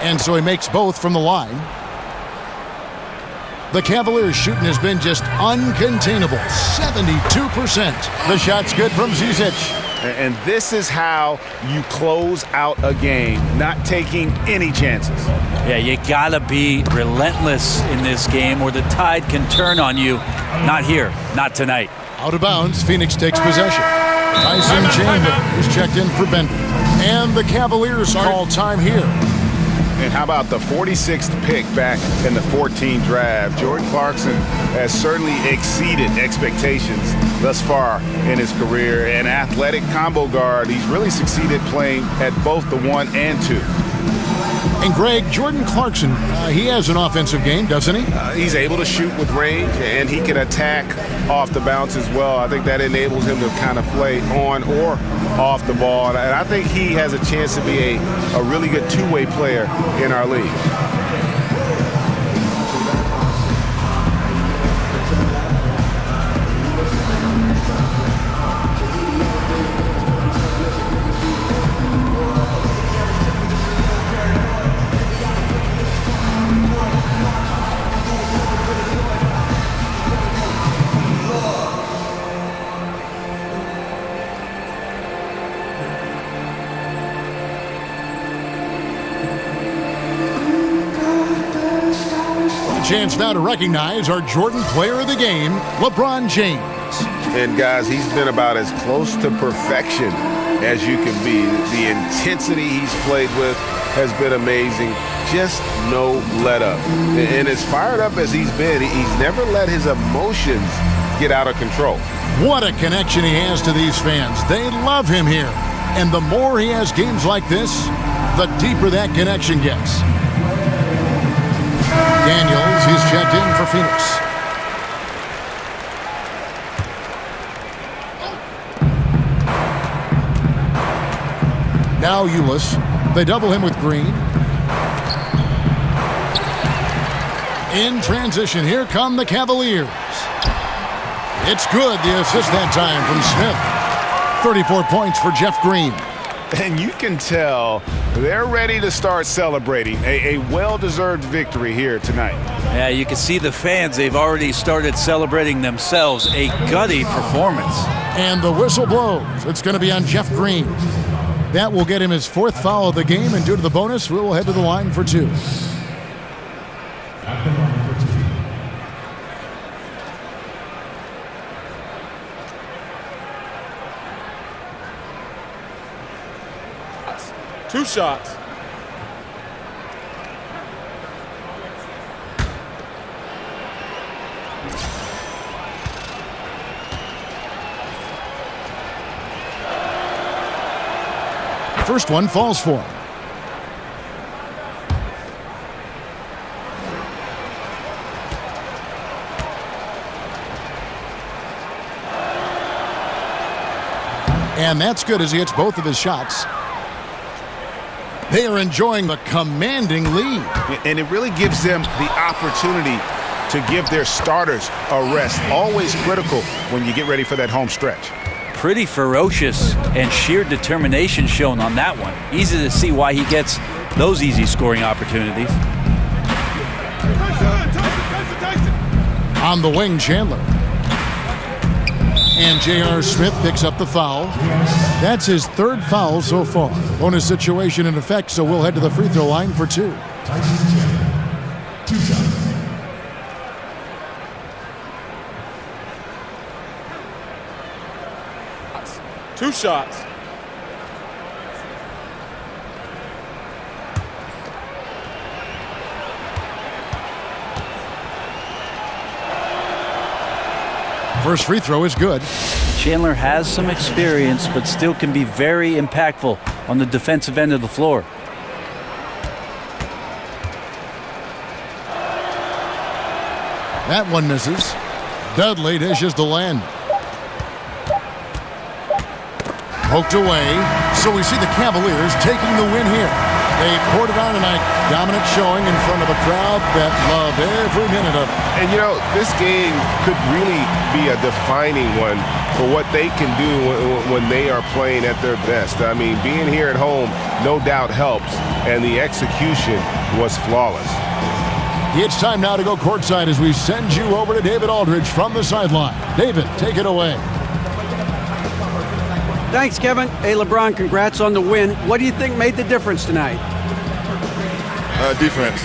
And so he makes both from the line. The Cavaliers' shooting has been just uncontainable, 72%. The shot's good from Zizic. And this is how you close out a game, not taking any chances. Yeah, you gotta be relentless in this game or the tide can turn on you. Not here, not tonight. Out of bounds, Phoenix takes possession. Tyson Chandler is checked in for Bender. And the Cavaliers call time here. And how about the 46th pick back in the 14 draft? Jordan Clarkson has certainly exceeded expectations thus far in his career. An athletic combo guard, he's really succeeded playing at both the 1 and 2. And Greg, Jordan Clarkson, he has an offensive game, doesn't he? He's able to shoot with range, and he can attack off the bounce as well. I think that enables him to kind of play on or off the ball. And I think he has a chance to be a really good two-way player in our league. Chance now to recognize our Jordan Player of the Game, LeBron James. And guys, he's been about as close to perfection as you can be. The intensity he's played with has been amazing. Just no let up. And as fired up as he's been, he's never let his emotions get out of control. What a connection he has to these fans. They love him here. And the more he has games like this, the deeper that connection gets. Daniels, he's checked in for Phoenix. Now Ulis. They double him with Green. In transition, here come the Cavaliers. It's good, the assist that time from Smith. 34 points for Jeff Green. And you can tell they're ready to start celebrating a well-deserved victory here tonight. Yeah, you can see the fans. They've already started celebrating themselves. A gutty performance. And the whistle blows. It's going to be on Jeff Green. That will get him his 4th foul of the game, and due to the bonus, we will head to the line for 2. At the line for 2. 2 shots. First one falls for him. And that's good as he hits both of his shots. They are enjoying the commanding lead. And it really gives them the opportunity to give their starters a rest. Always critical when you get ready for that home stretch. Pretty ferocious and sheer determination shown on that one. Easy to see why he gets those easy scoring opportunities. On the wing, Chandler. And J.R. Smith picks up the foul. That's his 3rd foul so far. Bonus situation in effect, so we'll head to the free throw line for 2. Two shots. First free throw is good. Chandler has some experience, but still can be very impactful on the defensive end of the floor. That one misses. Dudley dishes to Len. Poked away. So we see the Cavaliers taking the win here. They poured it on tonight. Dominant showing in front of a crowd that loved every minute of it. And you know, this game could really be a defining one for what they can do when they are playing at their best. I mean, being here at home no doubt helps, and the execution was flawless. It's time now to go courtside as we send you over to David Aldridge from the sideline. David, take it away. Thanks, Kevin. Hey, LeBron, congrats on the win. What do you think made the difference tonight? Defense.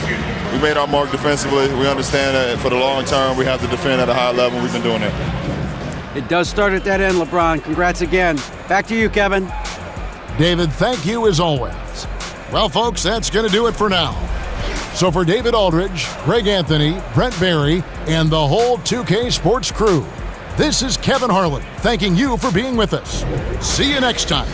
We made our mark defensively. We understand that for the long term, we have to defend at a high level. We've been doing it. It does start at that end, LeBron. Congrats again. Back to you, Kevin. David, thank you as always. Well, folks, that's going to do it for now. So for David Aldridge, Greg Anthony, Brent Barry, and the whole 2K Sports crew, this is Kevin Harlan thanking you for being with us. See you next time.